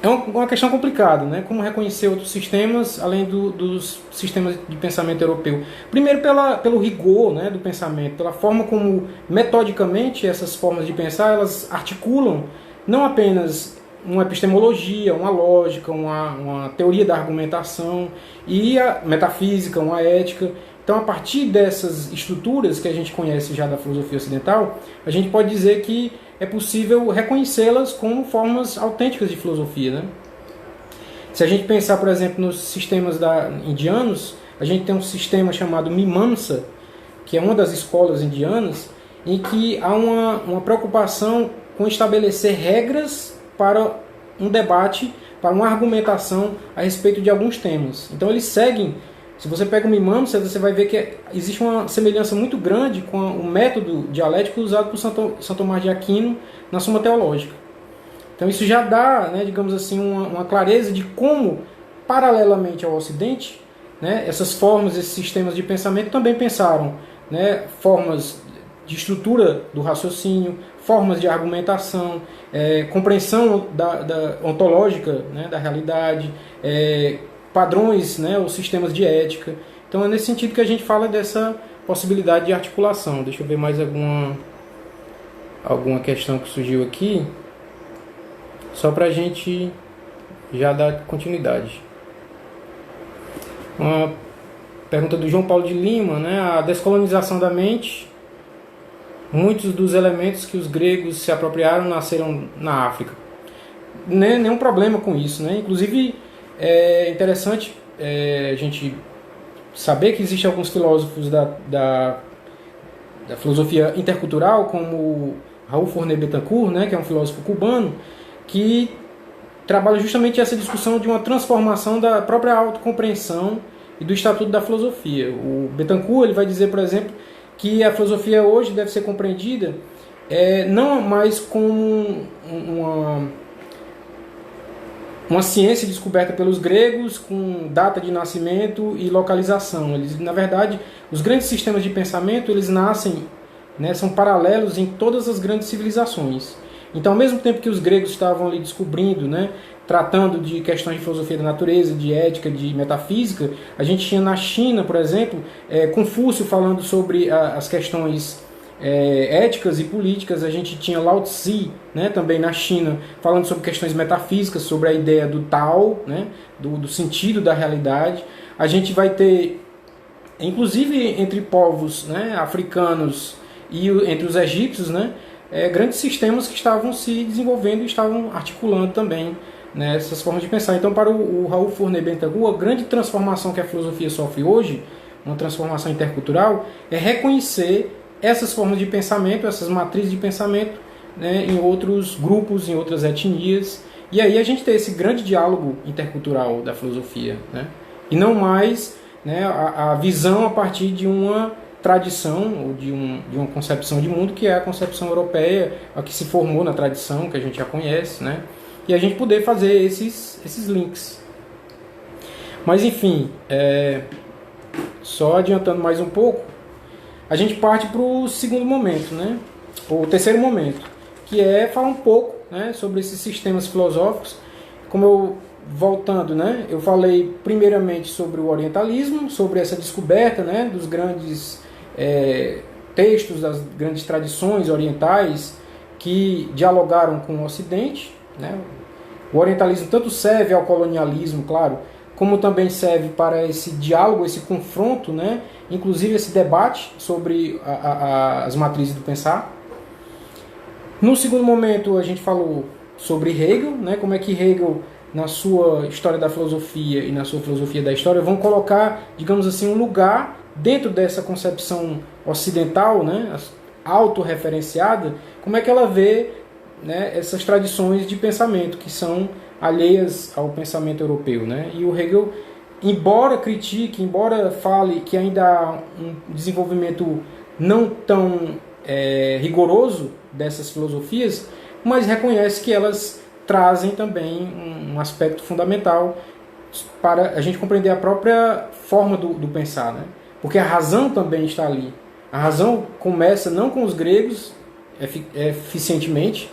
uma questão complicada, né? Como reconhecer outros sistemas além dos sistemas de pensamento europeu? Primeiro pelo rigor, né, do pensamento, pela forma como metodicamente essas formas de pensar elas articulam não apenas uma epistemologia, uma lógica, uma teoria da argumentação e a metafísica, uma ética. Então, a partir dessas estruturas que a gente conhece já da filosofia ocidental, a gente pode dizer que é possível reconhecê-las como formas autênticas de filosofia, né? Se a gente pensar, por exemplo, nos sistemas indianos, a gente tem um sistema chamado Mimamsa, que é uma das escolas indianas, em que há uma preocupação com estabelecer regras para um debate, para uma argumentação a respeito de alguns temas. Então eles seguem, se você pega o Mimamsa, você vai ver que existe uma semelhança muito grande com o método dialético usado por São Tomás de Aquino na Suma Teológica. Então isso já dá, né, digamos assim, uma clareza de como, paralelamente ao Ocidente, né, essas formas, esses sistemas de pensamento também pensaram, né, formas de estrutura do raciocínio, formas de argumentação, compreensão ontológica, né, da realidade, padrões, né, ou sistemas de ética. Então é nesse sentido que a gente fala dessa possibilidade de articulação. Deixa eu ver mais alguma questão que surgiu aqui, só para a gente já dar continuidade. Uma pergunta do João Paulo de Lima, né, a descolonização da mente. Muitos dos elementos que os gregos se apropriaram nasceram na África. Nenhum problema com isso, né? Inclusive é interessante a gente saber que existem alguns filósofos da filosofia intercultural, como Raul Fournier Betancourt, né, que é um filósofo cubano, que trabalha justamente essa discussão de uma transformação da própria autocompreensão e do estatuto da filosofia. O Betancourt ele vai dizer, por exemplo, que a filosofia hoje deve ser compreendida não mais como uma ciência descoberta pelos gregos com data de nascimento e localização. Eles, na verdade, os grandes sistemas de pensamento, eles nascem, né, são paralelos em todas as grandes civilizações. Então, ao mesmo tempo que os gregos estavam ali descobrindo, né, tratando de questões de filosofia da natureza, de ética, de metafísica, a gente tinha na China, por exemplo, Confúcio falando sobre as questões éticas e políticas. A gente tinha Lao Tzu, né, também na China, falando sobre questões metafísicas, sobre a ideia do Tao, né, do sentido da realidade. A gente vai ter, inclusive entre povos, né, africanos e entre os egípcios, né, grandes sistemas que estavam se desenvolvendo e estavam articulando também, né, essas formas de pensar. Então, para o Raul Fournier-Bentancur, a grande transformação que a filosofia sofre hoje, uma transformação intercultural, é reconhecer essas formas de pensamento, essas matrizes de pensamento, né, em outros grupos, em outras etnias. E aí a gente tem esse grande diálogo intercultural da filosofia, né, e não mais, né, a visão a partir de uma tradição ou de uma concepção de mundo que é a concepção europeia, a que se formou na tradição, que a gente já conhece, né, e a gente poder fazer esses links. Mas enfim, só adiantando mais um pouco, a gente parte para o segundo momento, né, o terceiro momento, que é falar um pouco, né, sobre esses sistemas filosóficos. Como eu, voltando, né, eu falei primeiramente sobre o orientalismo, sobre essa descoberta, né, dos grandes textos, das grandes tradições orientais que dialogaram com o Ocidente, né. O orientalismo tanto serve ao colonialismo, claro, como também serve para esse diálogo, esse confronto, né, inclusive esse debate sobre as matrizes do pensar. No segundo momento a gente falou sobre Hegel, né, como é que Hegel, na sua história da filosofia e na sua filosofia da história, vão colocar, digamos assim, um lugar dentro dessa concepção ocidental, né, autorreferenciada, como é que ela vê, né, essas tradições de pensamento que são alheias ao pensamento europeu, né? E o Hegel, embora critique, embora fale que ainda há um desenvolvimento não tão rigoroso dessas filosofias, mas reconhece que elas trazem também um aspecto fundamental para a gente compreender a própria forma do pensar, né? Porque a razão também está ali. A razão começa não com os gregos, eficientemente,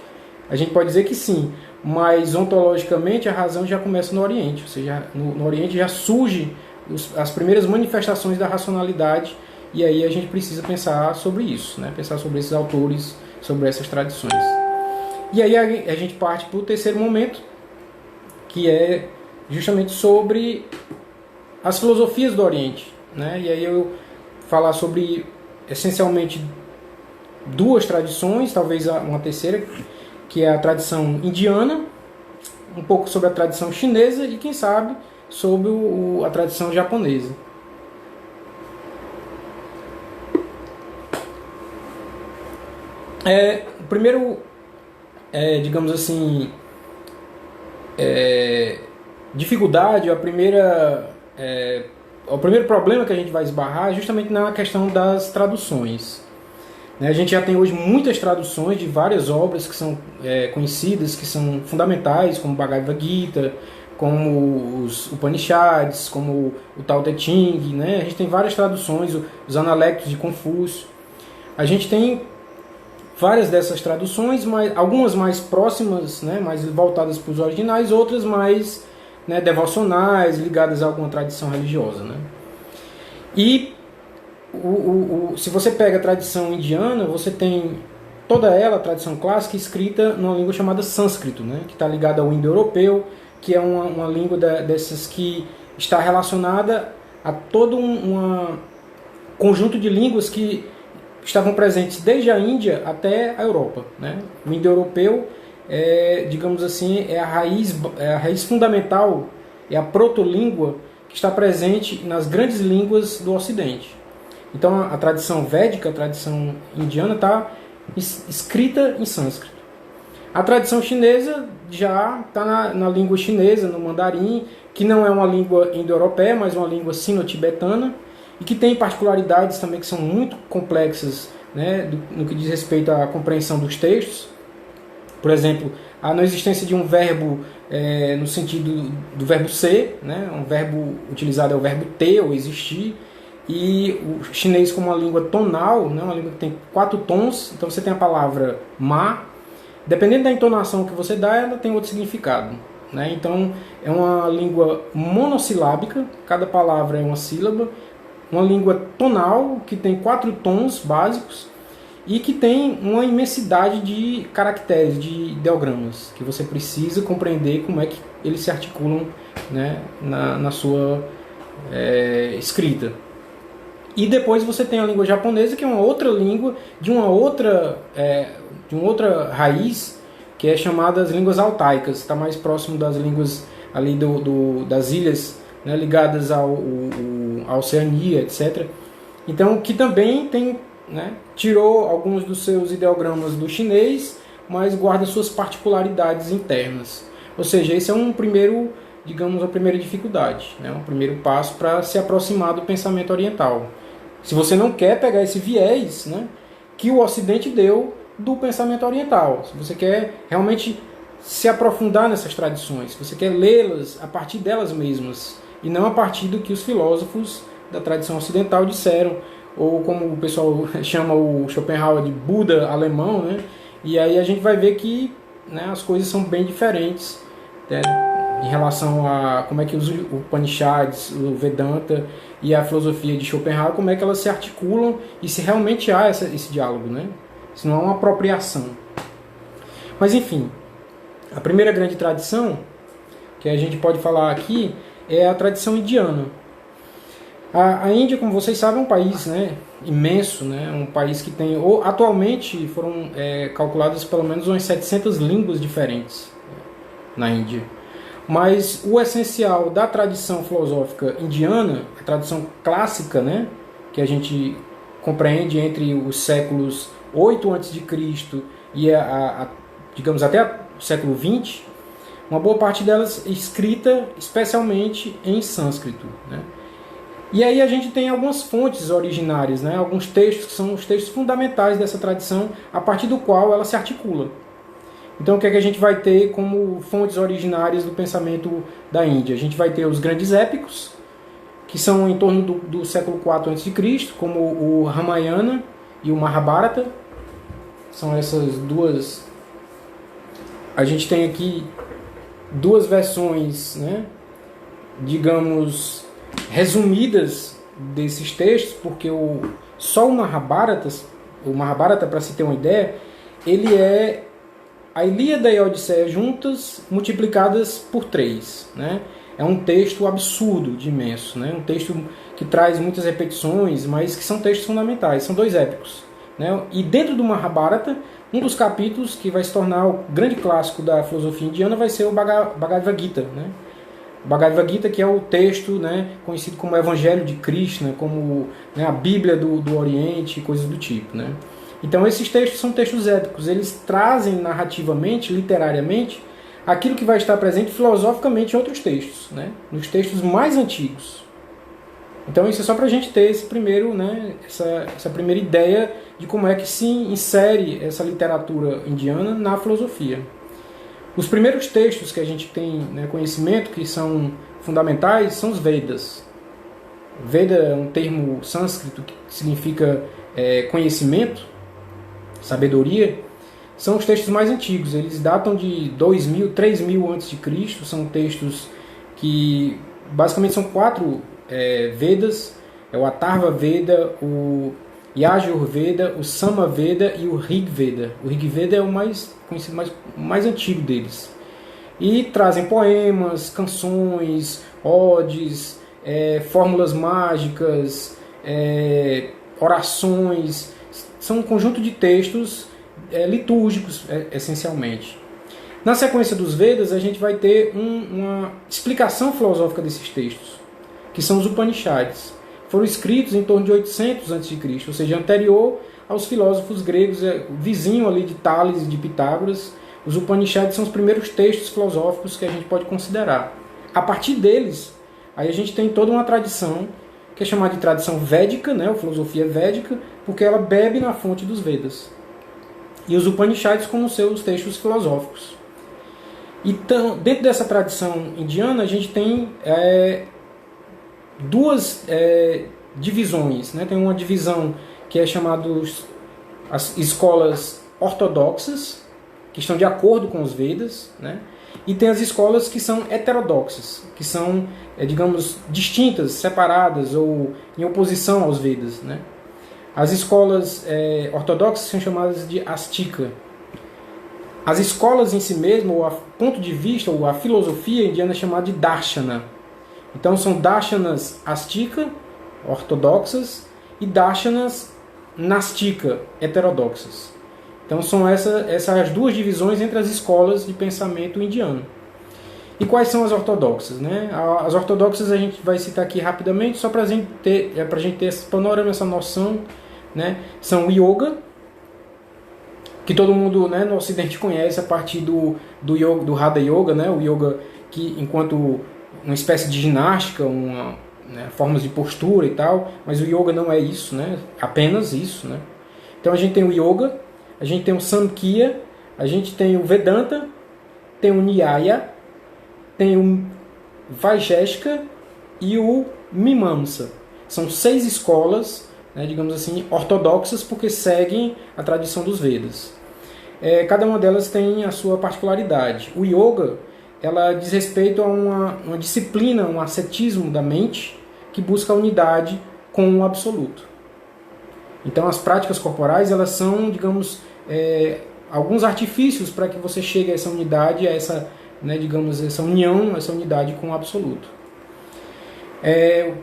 a gente pode dizer que sim, mas ontologicamente a razão já começa no Oriente, ou seja, no Oriente já surgem as primeiras manifestações da racionalidade, e aí a gente precisa pensar sobre isso, né? Pensar sobre esses autores, sobre essas tradições. E aí a gente parte para o terceiro momento, que é justamente sobre as filosofias do Oriente, né? E aí eu falar sobre essencialmente duas tradições, talvez uma terceira, que é a tradição indiana, um pouco sobre a tradição chinesa e, quem sabe, sobre a tradição japonesa. O primeiro, digamos assim, dificuldade, o primeiro problema que a gente vai esbarrar é justamente na questão das traduções. A gente já tem hoje muitas traduções de várias obras que são conhecidas, que são fundamentais, como Bhagavad Gita, como os Upanishads, como o Tao Te Ching, né? A gente tem várias traduções, os Analectos de Confúcio. A gente tem várias dessas traduções, algumas mais próximas, né, mais voltadas para os originais, outras mais, né, devocionais, ligadas a alguma tradição religiosa, né? E se você pega a tradição indiana, você tem toda ela, a tradição clássica, escrita numa língua chamada sânscrito, né, que está ligada ao indo-europeu, que é uma língua dessas que está relacionada a todo um conjunto de línguas que estavam presentes desde a Índia até a Europa, né? O indo-europeu, digamos assim, é a raiz fundamental, é a protolíngua que está presente nas grandes línguas do Ocidente. Então a tradição védica, a tradição indiana, está escrita em sânscrito. A tradição chinesa já está na língua chinesa, no mandarim, que não é uma língua indo-europeia, mas uma língua sino-tibetana, e que tem particularidades também que são muito complexas, né, no que diz respeito à compreensão dos textos. Por exemplo, a não existência de um verbo no sentido do verbo ser, né? Um verbo utilizado é o verbo ter ou existir. E o chinês, como uma língua tonal, né? Uma língua que tem 4 tons, então você tem a palavra ma, dependendo da entonação que você dá, ela tem outro significado, né? Então é uma língua monossilábica, cada palavra é uma sílaba, uma língua tonal que tem 4 tons básicos e que tem uma imensidade de caracteres, de ideogramas, que você precisa compreender como é que eles se articulam, né, na sua escrita. E depois você tem a língua japonesa, que é uma outra língua de uma outra raiz, que é chamada as línguas altaicas, está mais próximo das línguas ali das ilhas, né, ligadas à Oceania, etc. Então, que também tem, né, tirou alguns dos seus ideogramas do chinês, mas guarda suas particularidades internas. Ou seja, esse é um primeiro, digamos, a primeira dificuldade, né, um primeiro passo para se aproximar do pensamento oriental. Se você não quer pegar esse viés, né, que o Ocidente deu do pensamento oriental, se você quer realmente se aprofundar nessas tradições, se você quer lê-las a partir delas mesmas, e não a partir do que os filósofos da tradição ocidental disseram, ou como o pessoal chama o Schopenhauer de Buda alemão, né? E aí a gente vai ver que, né, as coisas são bem diferentes, né, em relação a como é que os Upanishads, o Vedanta e a filosofia de Schopenhauer, como é que elas se articulam e se realmente há esse diálogo, né? Se não há uma apropriação. Mas enfim, a primeira grande tradição que a gente pode falar aqui é a tradição indiana. A Índia, como vocês sabem, é um país, né, imenso, né, um país que tem, atualmente foram calculadas pelo menos umas 700 línguas diferentes na Índia. Mas o essencial da tradição filosófica indiana, a tradição clássica, né, que a gente compreende entre os séculos 8 a.C. e digamos até o século 20, uma boa parte delas escrita especialmente em sânscrito, né? E aí a gente tem algumas fontes originárias, né? Alguns textos que são os textos fundamentais dessa tradição, a partir do qual ela se articula. Então o que é que a gente vai ter como fontes originárias do pensamento da Índia? A gente vai ter os grandes épicos, que são em torno do século 4 a.C., como o Ramayana e o Mahabharata. São essas duas. A gente tem aqui duas versões, né, digamos, resumidas desses textos, porque só o Mahabharata, para se ter uma ideia, ele é a Ilíada e a Odisseia juntas, multiplicadas por 3, né? É um texto absurdo de imenso, né? Um texto que traz muitas repetições, mas que são textos fundamentais, são 2 épicos, né? E dentro do Mahabharata, um dos capítulos que vai se tornar o grande clássico da filosofia indiana vai ser o Bhagavad Gita, né? O Bhagavad Gita, que é o texto, né, conhecido como Evangelho de Krishna, como, né, a Bíblia do Oriente, coisas do tipo, né? Então esses textos são textos épicos, eles trazem narrativamente, literariamente, aquilo que vai estar presente filosoficamente em outros textos, né, nos textos mais antigos. Então isso é só para a gente ter esse primeiro, né, essa primeira ideia de como é que se insere essa literatura indiana na filosofia. Os primeiros textos que a gente tem, né, conhecimento, que são fundamentais, são os Vedas. Veda é um termo sânscrito que significa conhecimento, sabedoria. São os textos mais antigos, eles datam de 2000, 3000 a.C., são textos que basicamente são 4 Vedas, é o Atharva Veda, o Yajurveda, o Samaveda e o Rig Veda. O Rig Veda é o mais conhecido, mais antigo deles. E trazem poemas, canções, odes, fórmulas mágicas, orações. São um conjunto de textos litúrgicos, essencialmente. Na sequência dos Vedas, a gente vai ter uma explicação filosófica desses textos, que são os Upanishads. Foram escritos em torno de 800 a.C., ou seja, anterior aos filósofos gregos, vizinho ali de Tales e de Pitágoras. Os Upanishads são os primeiros textos filosóficos que a gente pode considerar. A partir deles, aí a gente tem toda uma tradição, que é chamada de tradição védica, né, ou filosofia védica, porque ela bebe na fonte dos Vedas. e os Upanishads como seus textos filosóficos. Então, dentro dessa tradição indiana, a gente tem duas divisões, né? Tem uma divisão que é chamada as escolas ortodoxas, que estão de acordo com os Vedas, né? E tem as escolas que são heterodoxas, que são, digamos, distintas, separadas ou em oposição aos Vedas, né? As escolas ortodoxas são chamadas de Astika. As escolas em si mesmo, ou a ponto de vista, ou a filosofia indiana é chamada de Darshana. Então são Darshanas Astika, ortodoxas, e Darshanas Nastika, heterodoxas. Então são essas as duas divisões entre as escolas de pensamento indiano. E quais são as ortodoxas, né? As ortodoxas a gente vai citar aqui rapidamente, só para a gente ter esse panorama, essa noção, né? São o Yoga, que todo mundo, né, no Ocidente conhece a partir do yoga, do Hatha Yoga, né? O yoga que, enquanto uma espécie de ginástica, formas de postura e tal, mas o yoga não é isso, né? Apenas isso, né? Então a gente tem o Yoga, a gente tem o Samkhya, a gente tem o Vedanta, tem o Nyaya, tem o Vaisheshika e o Mimamsa. São 6 escolas, né, digamos assim, ortodoxas, porque seguem a tradição dos Vedas. Cada uma delas tem a sua particularidade. O Yoga, ela diz respeito a uma disciplina, um ascetismo da mente, que busca a unidade com o absoluto. Então as práticas corporais, elas são, digamos, alguns artifícios para que você chegue a essa unidade, a essa, né, digamos, essa união, essa unidade com o absoluto. O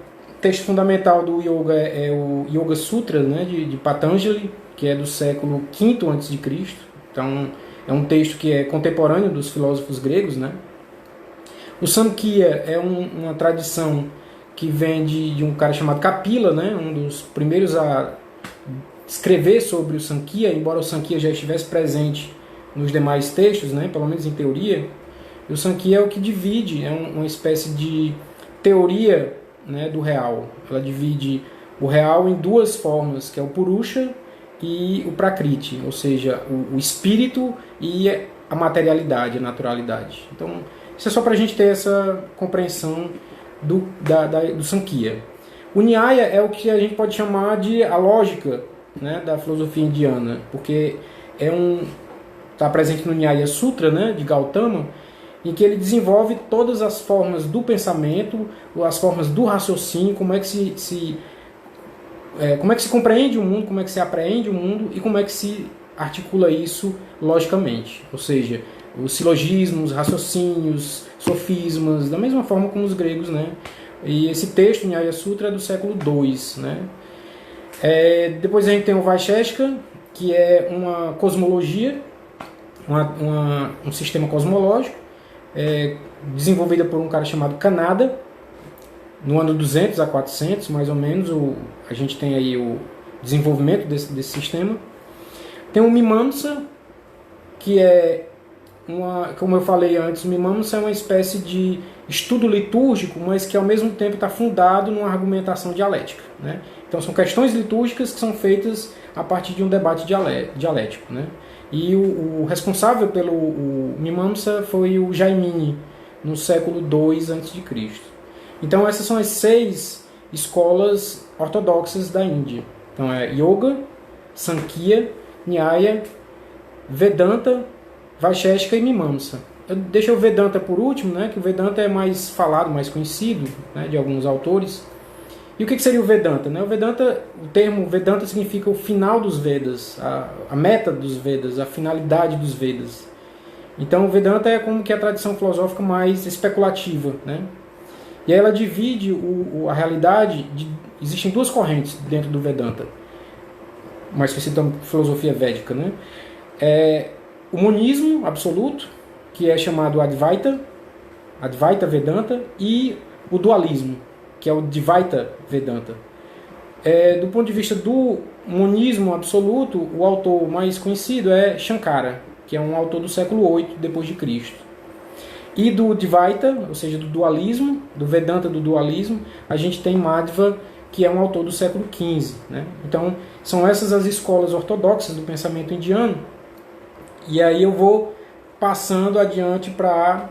texto fundamental do yoga é o Yoga Sutra, né, de Patanjali, que é do século V a.C. Então é um texto que é contemporâneo dos filósofos gregos, né? O Samkhya é uma tradição que vem de um cara chamado Kapila, né, um dos primeiros a escrever sobre o Samkhya, embora o Samkhya já estivesse presente nos demais textos, né, pelo menos em teoria. E o Samkhya é o que divide, é uma espécie de teoria, né, do real. Ela divide o real em duas formas, que é o Purusha e o Prakriti, ou seja, o espírito e a materialidade, a naturalidade. Então, isso é só para a gente ter essa compreensão do Samkhya. O Nyaya é o que a gente pode chamar de a lógica, né, da filosofia indiana, porque está presente no Nyaya Sutra, né, de Gautama, em que ele desenvolve todas as formas do pensamento, as formas do raciocínio, como é que se compreende o mundo, como é que se apreende o mundo e como é que se articula isso logicamente. Ou seja, os silogismos, raciocínios, sofismas, da mesma forma como os gregos, né? E esse texto, Nyaya Sutra, é do século II, né? Depois a gente tem o Vaisheshika, que é uma cosmologia, um sistema cosmológico, desenvolvida por um cara chamado Kanada, no ano 200 a 400, mais ou menos, a gente tem aí o desenvolvimento desse sistema. Tem o Mimamsa, que é como eu falei antes, o Mimamsa é uma espécie de estudo litúrgico, mas que ao mesmo tempo está fundado numa argumentação dialética, né? Então são questões litúrgicas que são feitas a partir de um debate dialético, né? E o responsável pelo Mimamsa foi o Jaimini, no século II a.C. Então essas são as 6 escolas ortodoxas da Índia. Então é Yoga, Samkhya, Nyaya, Vedanta, Vaisheshika e Mimamsa. Eu deixo o Vedanta por último, né, que o Vedanta é mais falado, mais conhecido, né, de alguns autores. E o que seria o Vedanta? Né? O termo Vedanta significa o final dos Vedas, a meta dos Vedas, a finalidade dos Vedas. Então o Vedanta é como que a tradição filosófica mais especulativa, né? E aí ela divide a realidade, existem 2 correntes dentro do Vedanta, mais conhecido como filosofia védica, né? O monismo absoluto, que é chamado Advaita Vedanta, e o dualismo, que é o Dvaita Vedanta. Do ponto de vista do monismo absoluto, o autor mais conhecido é Shankara, que é um autor do século VIII d.C. E do Dvaita, ou seja, do dualismo, do Vedanta do dualismo, a gente tem Madhva, que é um autor do século XV, né? Então, são essas as escolas ortodoxas do pensamento indiano, E aí eu vou passando adiante para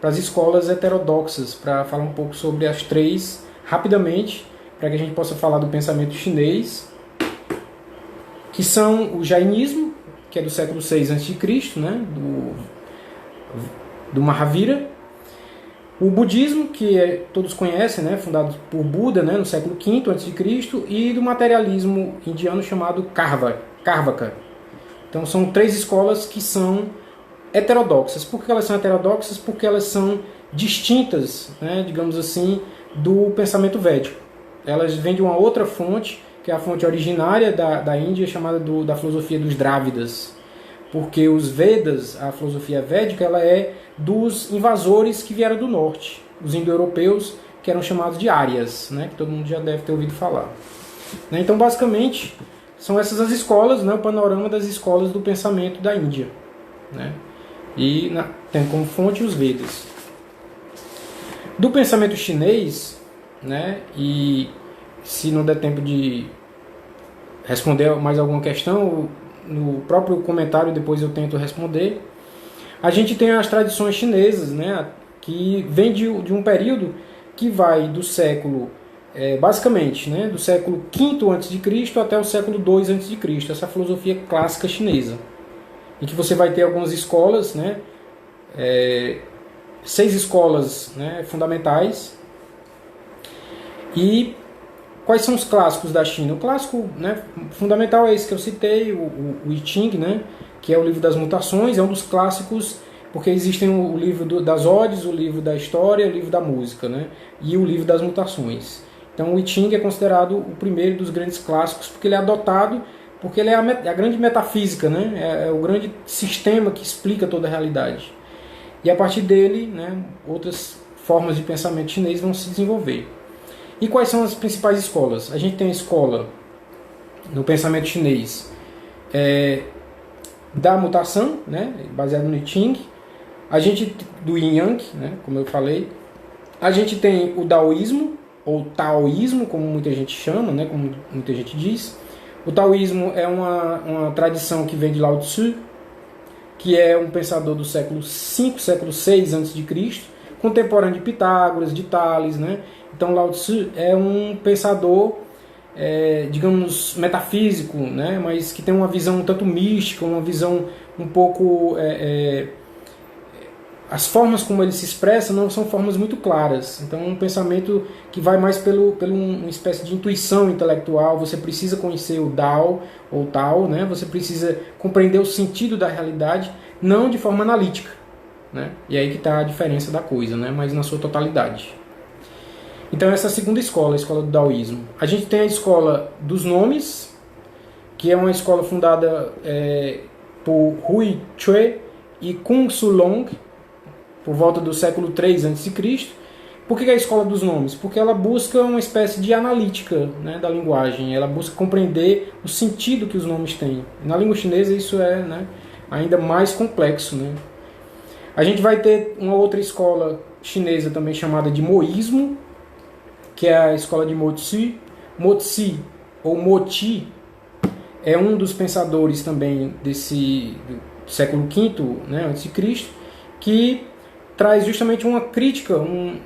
as escolas heterodoxas, para falar um pouco sobre as três rapidamente, para que a gente possa falar do pensamento chinês, que são o jainismo, que é do século VI a.C., né, do Mahavira, o budismo, que todos conhecem, né, fundado por Buda, né, no século V a.C., e do materialismo indiano chamado Carvaka. Então são três escolas que são heterodoxas. Por que elas são heterodoxas? Porque elas são distintas, né, digamos assim, do pensamento védico. Elas vêm de uma outra fonte, que é a fonte originária da Índia, chamada da filosofia dos Drávidas. Porque os Vedas, a filosofia védica, ela é dos invasores que vieram do norte, os indo-europeus, que eram chamados de Árias, né, que todo mundo já deve ter ouvido falar. Então, basicamente, são essas as escolas, né, o panorama das escolas do pensamento da Índia, né, e tem como fonte os Vedas. Do pensamento chinês, né, e se não der tempo de responder mais alguma questão, no próprio comentário depois eu tento responder. A gente tem as tradições chinesas, né, que vem de um período que vai do século, basicamente, né, do século V a.C. até o século II a.C., essa filosofia clássica chinesa, em que você vai ter algumas escolas, né, 6 escolas, né, fundamentais. E quais são os clássicos da China? O clássico, né, fundamental é esse que eu citei, o I Ching, né, que é o livro das mutações, é um dos clássicos, porque existem o livro das odes, o livro da história, o livro da música, né, e o livro das mutações. Então o I Ching é considerado o primeiro dos grandes clássicos, porque ele é adotado, porque ele é a grande metafísica, né, é o grande sistema que explica toda a realidade. E a partir dele, né, outras formas de pensamento chinês vão se desenvolver. E quais são as principais escolas? A gente tem a escola no pensamento chinês da mutação, né, baseada no I Ching, a gente do Yin Yang, né, como eu falei, a gente tem o Daoísmo, ou Taoísmo, como muita gente chama, né, como muita gente diz. O Taoísmo é uma tradição que vem de Lao Tzu, que é um pensador do século V, século VI a.C., contemporâneo de Pitágoras, de Tales, né? Então Lao Tzu é um pensador, digamos, metafísico, né? Mas que tem uma visão um tanto mística, uma visão um pouco... as formas como ele se expressa não são formas muito claras. Então é um pensamento que vai mais pelo uma espécie de intuição intelectual. Você precisa conhecer o Dao ou Tao, né? Você precisa compreender o sentido da realidade, não de forma analítica, né? E aí que está a diferença da coisa, né? Mas na sua totalidade. Então essa é a segunda escola, a escola do Daoísmo. A gente tem a escola dos nomes, que é uma escola fundada por Hui Chue e Kung Su Long, por volta do século III a.C. Por que é a escola dos nomes? Porque ela busca uma espécie de analítica, né, da linguagem. Ela busca compreender o sentido que os nomes têm. Na língua chinesa isso é, né, ainda mais complexo, né? A gente vai ter uma outra escola chinesa também chamada de Moísmo, que é a escola de Mozi. Mozi, ou Moti, é um dos pensadores também do século V, né, a.C., que traz justamente uma crítica, um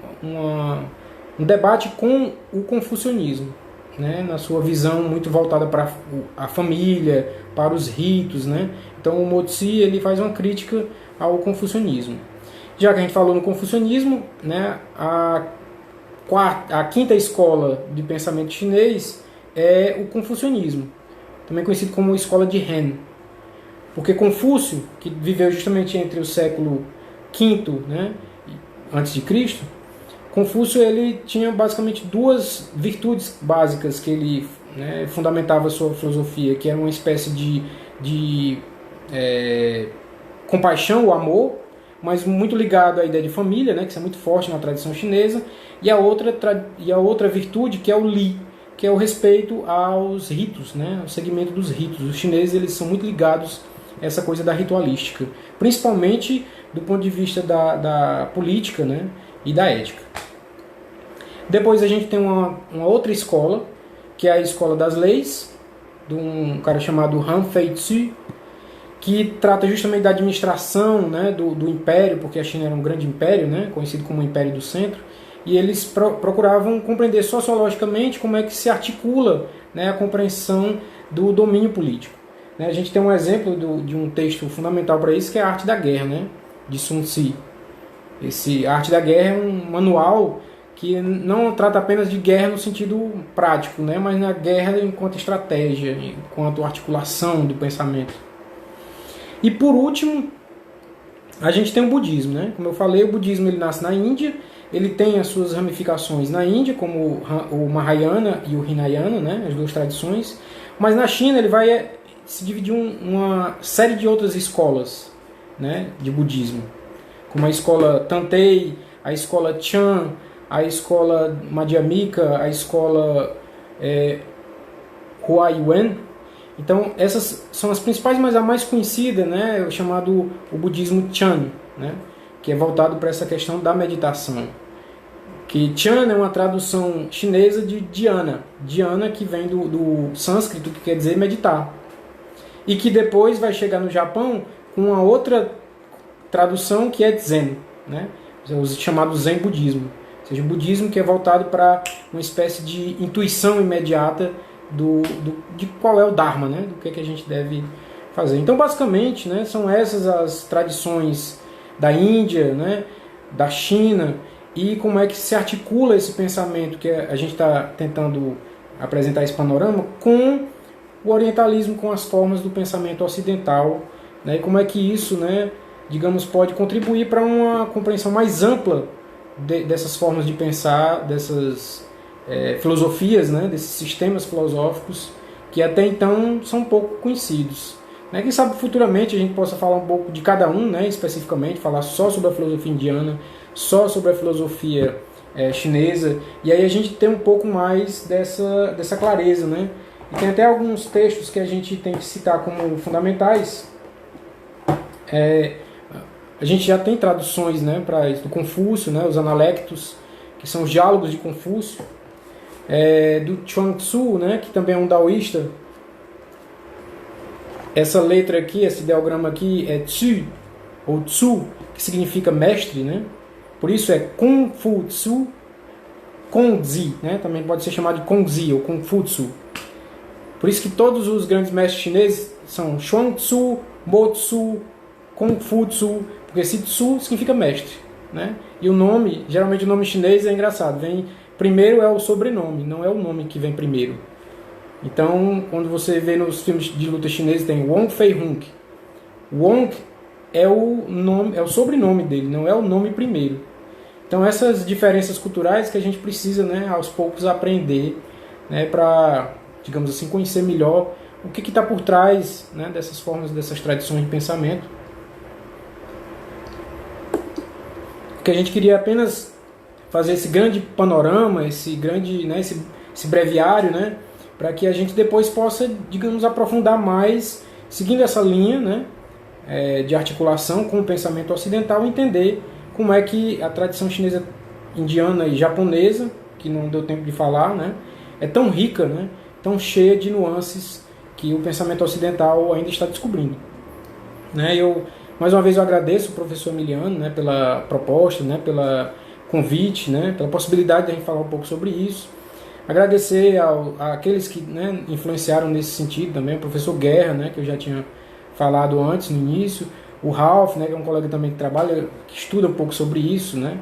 debate com o confucionismo, né, na sua visão muito voltada para a família, para os ritos, né? Então o Mozi ele faz uma crítica ao confucionismo. Já que a gente falou no confucionismo, né, a quinta escola de pensamento chinês é o confucionismo, também conhecido como escola de Han, porque Confúcio, que viveu justamente entre o século V, né, antes de Cristo, Confúcio ele tinha basicamente duas virtudes básicas que ele, né, fundamentava a sua filosofia, que era uma espécie de compaixão, o amor, mas muito ligado à ideia de família, né, que isso é muito forte na tradição chinesa, e a outra virtude que é o Li, que é o respeito aos ritos, né, ao segmento dos ritos. Os chineses eles são muito ligados a essa coisa da ritualística, principalmente do ponto de vista da política, né, e da ética. Depois a gente tem uma outra escola, que é a escola das leis, de um cara chamado Han Fei Tzu, que trata justamente da administração, né, do império, porque a China era um grande império, né, conhecido como o Império do Centro, e eles procuravam compreender sociologicamente como é que se articula, né, a compreensão do domínio político. A gente tem um exemplo de um texto fundamental para isso, que é a Arte da Guerra, né, de Sun Tzu. A Arte da Guerra é um manual que não trata apenas de guerra no sentido prático, né, mas na guerra enquanto estratégia, enquanto articulação do pensamento. E por último, a gente tem o budismo, né? Como eu falei, o budismo ele nasce na Índia, ele tem as suas ramificações na Índia, como o Mahayana e o Hinayana, né? As duas tradições, mas na China ele vai se dividir em uma série de outras escolas, né, de budismo, como a escola Tantei, a escola Chan, a escola Madhyamika, a escola Huaiyuan. Então essas são as principais, mas a mais conhecida, né, é o chamado o budismo Chan, né, que é voltado para essa questão da meditação. Que Chan é uma tradução chinesa de dhyana, dhyana que vem do sânscrito, que quer dizer meditar, e que depois vai chegar no Japão com uma outra tradução que é Zen, né, o chamado Zen budismo, ou seja, o budismo que é voltado para uma espécie de intuição imediata de qual é o Dharma, né? Do que a gente deve fazer. Então, basicamente, né, são essas as tradições da Índia, né, da China, e como é que se articula esse pensamento que a gente está tentando apresentar esse panorama com o orientalismo, com as formas do pensamento ocidental, né, e como é que isso, né, digamos, pode contribuir para uma compreensão mais ampla dessas formas de pensar, dessas filosofias, né, desses sistemas filosóficos que até então são pouco conhecidos. Né? Quem sabe futuramente a gente possa falar um pouco de cada um, né, especificamente, falar só sobre a filosofia indiana, só sobre a filosofia chinesa, e aí a gente tem um pouco mais dessa clareza. Né? E tem até alguns textos que a gente tem que citar como fundamentais. A gente já tem traduções, né, para do Confúcio, né, os Analectos, que são os diálogos de Confúcio, do Chuang Tzu, né, que também é um daoísta. Essa letra aqui, esse ideograma aqui é Tzu, ou Tzu, que significa mestre, né? Por isso é Kung Fu Tzu, Kongzi, né? Também pode ser chamado de Kongzi ou Kung Fu Tzu. Por isso que todos os grandes mestres chineses são Chuang Tzu, Mo Tzu, Kung Fu Tzu, porque esse Tzu significa mestre, né? E o nome, geralmente o nome chinês é engraçado, primeiro é o sobrenome, não é o nome que vem primeiro. Então, quando você vê nos filmes de luta chineses, tem Wong Fei Hung. Wong é o sobrenome dele, não é o nome primeiro. Então, essas diferenças culturais que a gente precisa, né, aos poucos aprender, né, para, digamos assim, conhecer melhor o que está por trás, né, dessas formas, dessas tradições de pensamento. Porque a gente queria apenas fazer esse grande panorama, esse grande, né, esse breviário, né, para que a gente depois possa, digamos, aprofundar mais, seguindo essa linha, né, de articulação com o pensamento ocidental, entender como é que a tradição chinesa, indiana e japonesa, que não deu tempo de falar, né, é tão rica, né, tão cheia de nuances que o pensamento ocidental ainda está descobrindo. Né, mais uma vez eu agradeço o professor Emiliano, né, pela proposta, né, pela convite, né, pela possibilidade de a gente falar um pouco sobre isso. Agradecer àqueles que, né, influenciaram nesse sentido também, o professor Guerra, né, que eu já tinha falado antes, no início, o Ralph, né, que é um colega também que trabalha, que estuda um pouco sobre isso, né,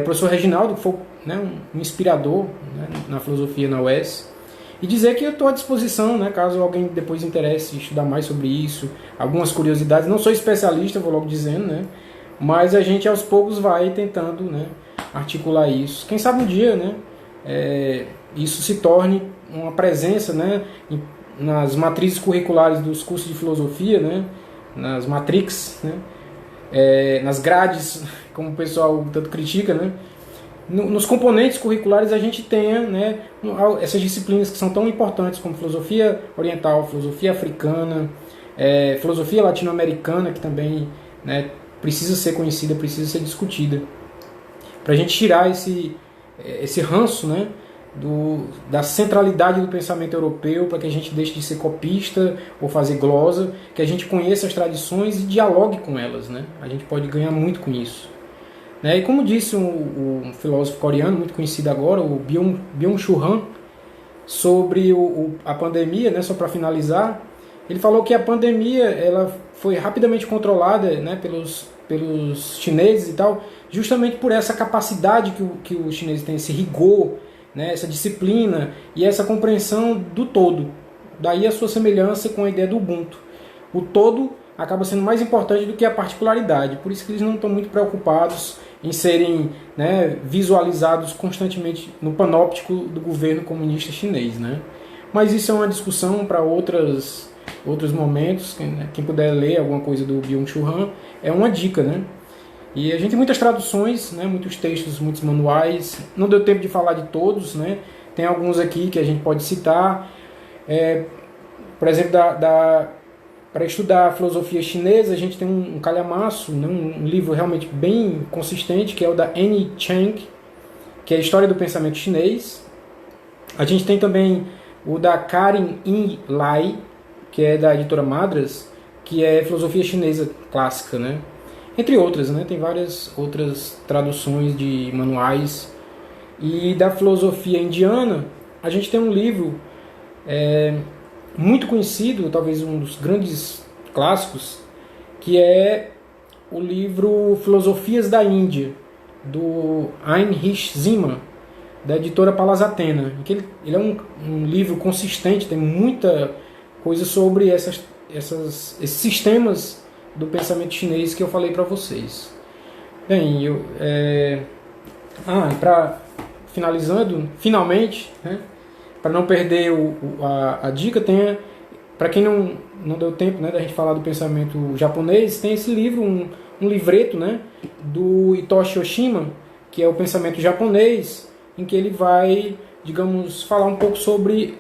o professor Reginaldo, que foi, né, um inspirador, né, na filosofia na UES, e dizer que eu estou à disposição, né, caso alguém depois interesse estudar mais sobre isso, algumas curiosidades. Não sou especialista, vou logo dizendo, né, mas a gente aos poucos vai tentando, né, articular isso. Quem sabe um dia, né, isso se torne uma presença, né, nas matrizes curriculares dos cursos de filosofia, né, nas matrix, né, nas grades, como o pessoal tanto critica, né, nos componentes curriculares a gente tenha, né, essas disciplinas que são tão importantes como filosofia oriental, filosofia africana, filosofia latino-americana, que também, né, precisa ser conhecida, precisa ser discutida, para a gente tirar esse ranço, né, da centralidade do pensamento europeu, para que a gente deixe de ser copista ou fazer glosa, que a gente conheça as tradições e dialogue com elas, né? A gente pode ganhar muito com isso. Né? E como disse um filósofo coreano muito conhecido agora, o Byung-Chul Han, sobre a pandemia, né, só para finalizar, ele falou que a pandemia ela foi rapidamente controlada, né, pelos chineses e tal, justamente por essa capacidade que os chineses têm, esse rigor, né, essa disciplina e essa compreensão do todo. Daí a sua semelhança com a ideia do Ubuntu. O todo acaba sendo mais importante do que a particularidade, por isso que eles não estão muito preocupados em serem, né, visualizados constantemente no panóptico do governo comunista chinês, né? Mas isso é uma discussão para outros momentos. Quem puder ler alguma coisa do Byung-Chul Han é uma dica, né? E a gente tem muitas traduções, né, muitos textos, muitos manuais. Não deu tempo de falar de todos, né? Tem alguns aqui que a gente pode citar. Por exemplo, para estudar a filosofia chinesa, a gente tem um calhamaço, né, um livro realmente bem consistente, que é o da Annie Chang, que é a História do Pensamento Chinês. A gente tem também o da Karen Yin Lai, que é da editora Madras, que é filosofia chinesa clássica, né? Entre outras, né? Tem várias outras traduções de manuais. E da filosofia indiana, a gente tem um livro muito conhecido, talvez um dos grandes clássicos, que é o livro Filosofias da Índia, do Heinrich Zimmer, da editora Palas Atena. Ele é um livro consistente, tem muita coisa sobre esses sistemas do pensamento chinês que eu falei para vocês. Bem, finalizando, finalmente, né, para não perder a dica, para quem não deu tempo, né, da gente falar do pensamento japonês, tem esse livro, um livreto, né, do Hitoshi Oshima, que é o pensamento japonês, em que ele vai, digamos, falar um pouco sobre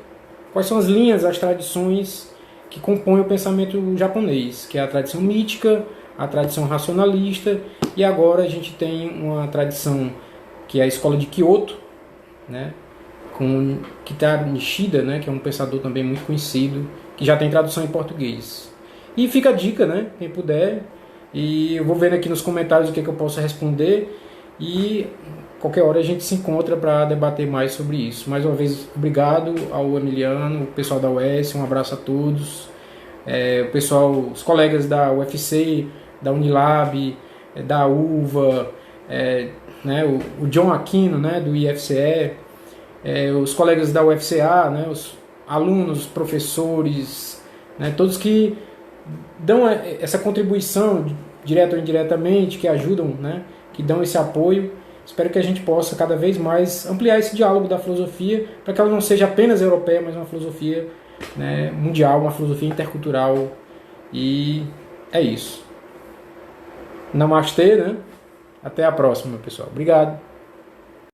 quais são as linhas, as tradições que compõem o pensamento japonês, que é a tradição mítica, a tradição racionalista, e agora a gente tem uma tradição que é a escola de Kyoto, né, com Kitaro Nishida, né, que é um pensador também muito conhecido, que já tem tradução em português. E fica a dica, né, quem puder, e eu vou ver aqui nos comentários o que eu posso responder, e qualquer hora a gente se encontra para debater mais sobre isso. Mais uma vez, obrigado ao Emiliano, o pessoal da UES, um abraço a todos, o pessoal, os colegas da UFC, da Unilab, da UVA, né, o John Aquino, né, do IFCE, os colegas da UFCA, né, os alunos, os professores, né, todos que dão essa contribuição, direta ou indiretamente, que ajudam, né, que dão esse apoio. Espero que a gente possa cada vez mais ampliar esse diálogo da filosofia, para que ela não seja apenas europeia, mas uma filosofia, né, mundial, uma filosofia intercultural. E é isso. Namastê, né? Até a próxima, pessoal. Obrigado.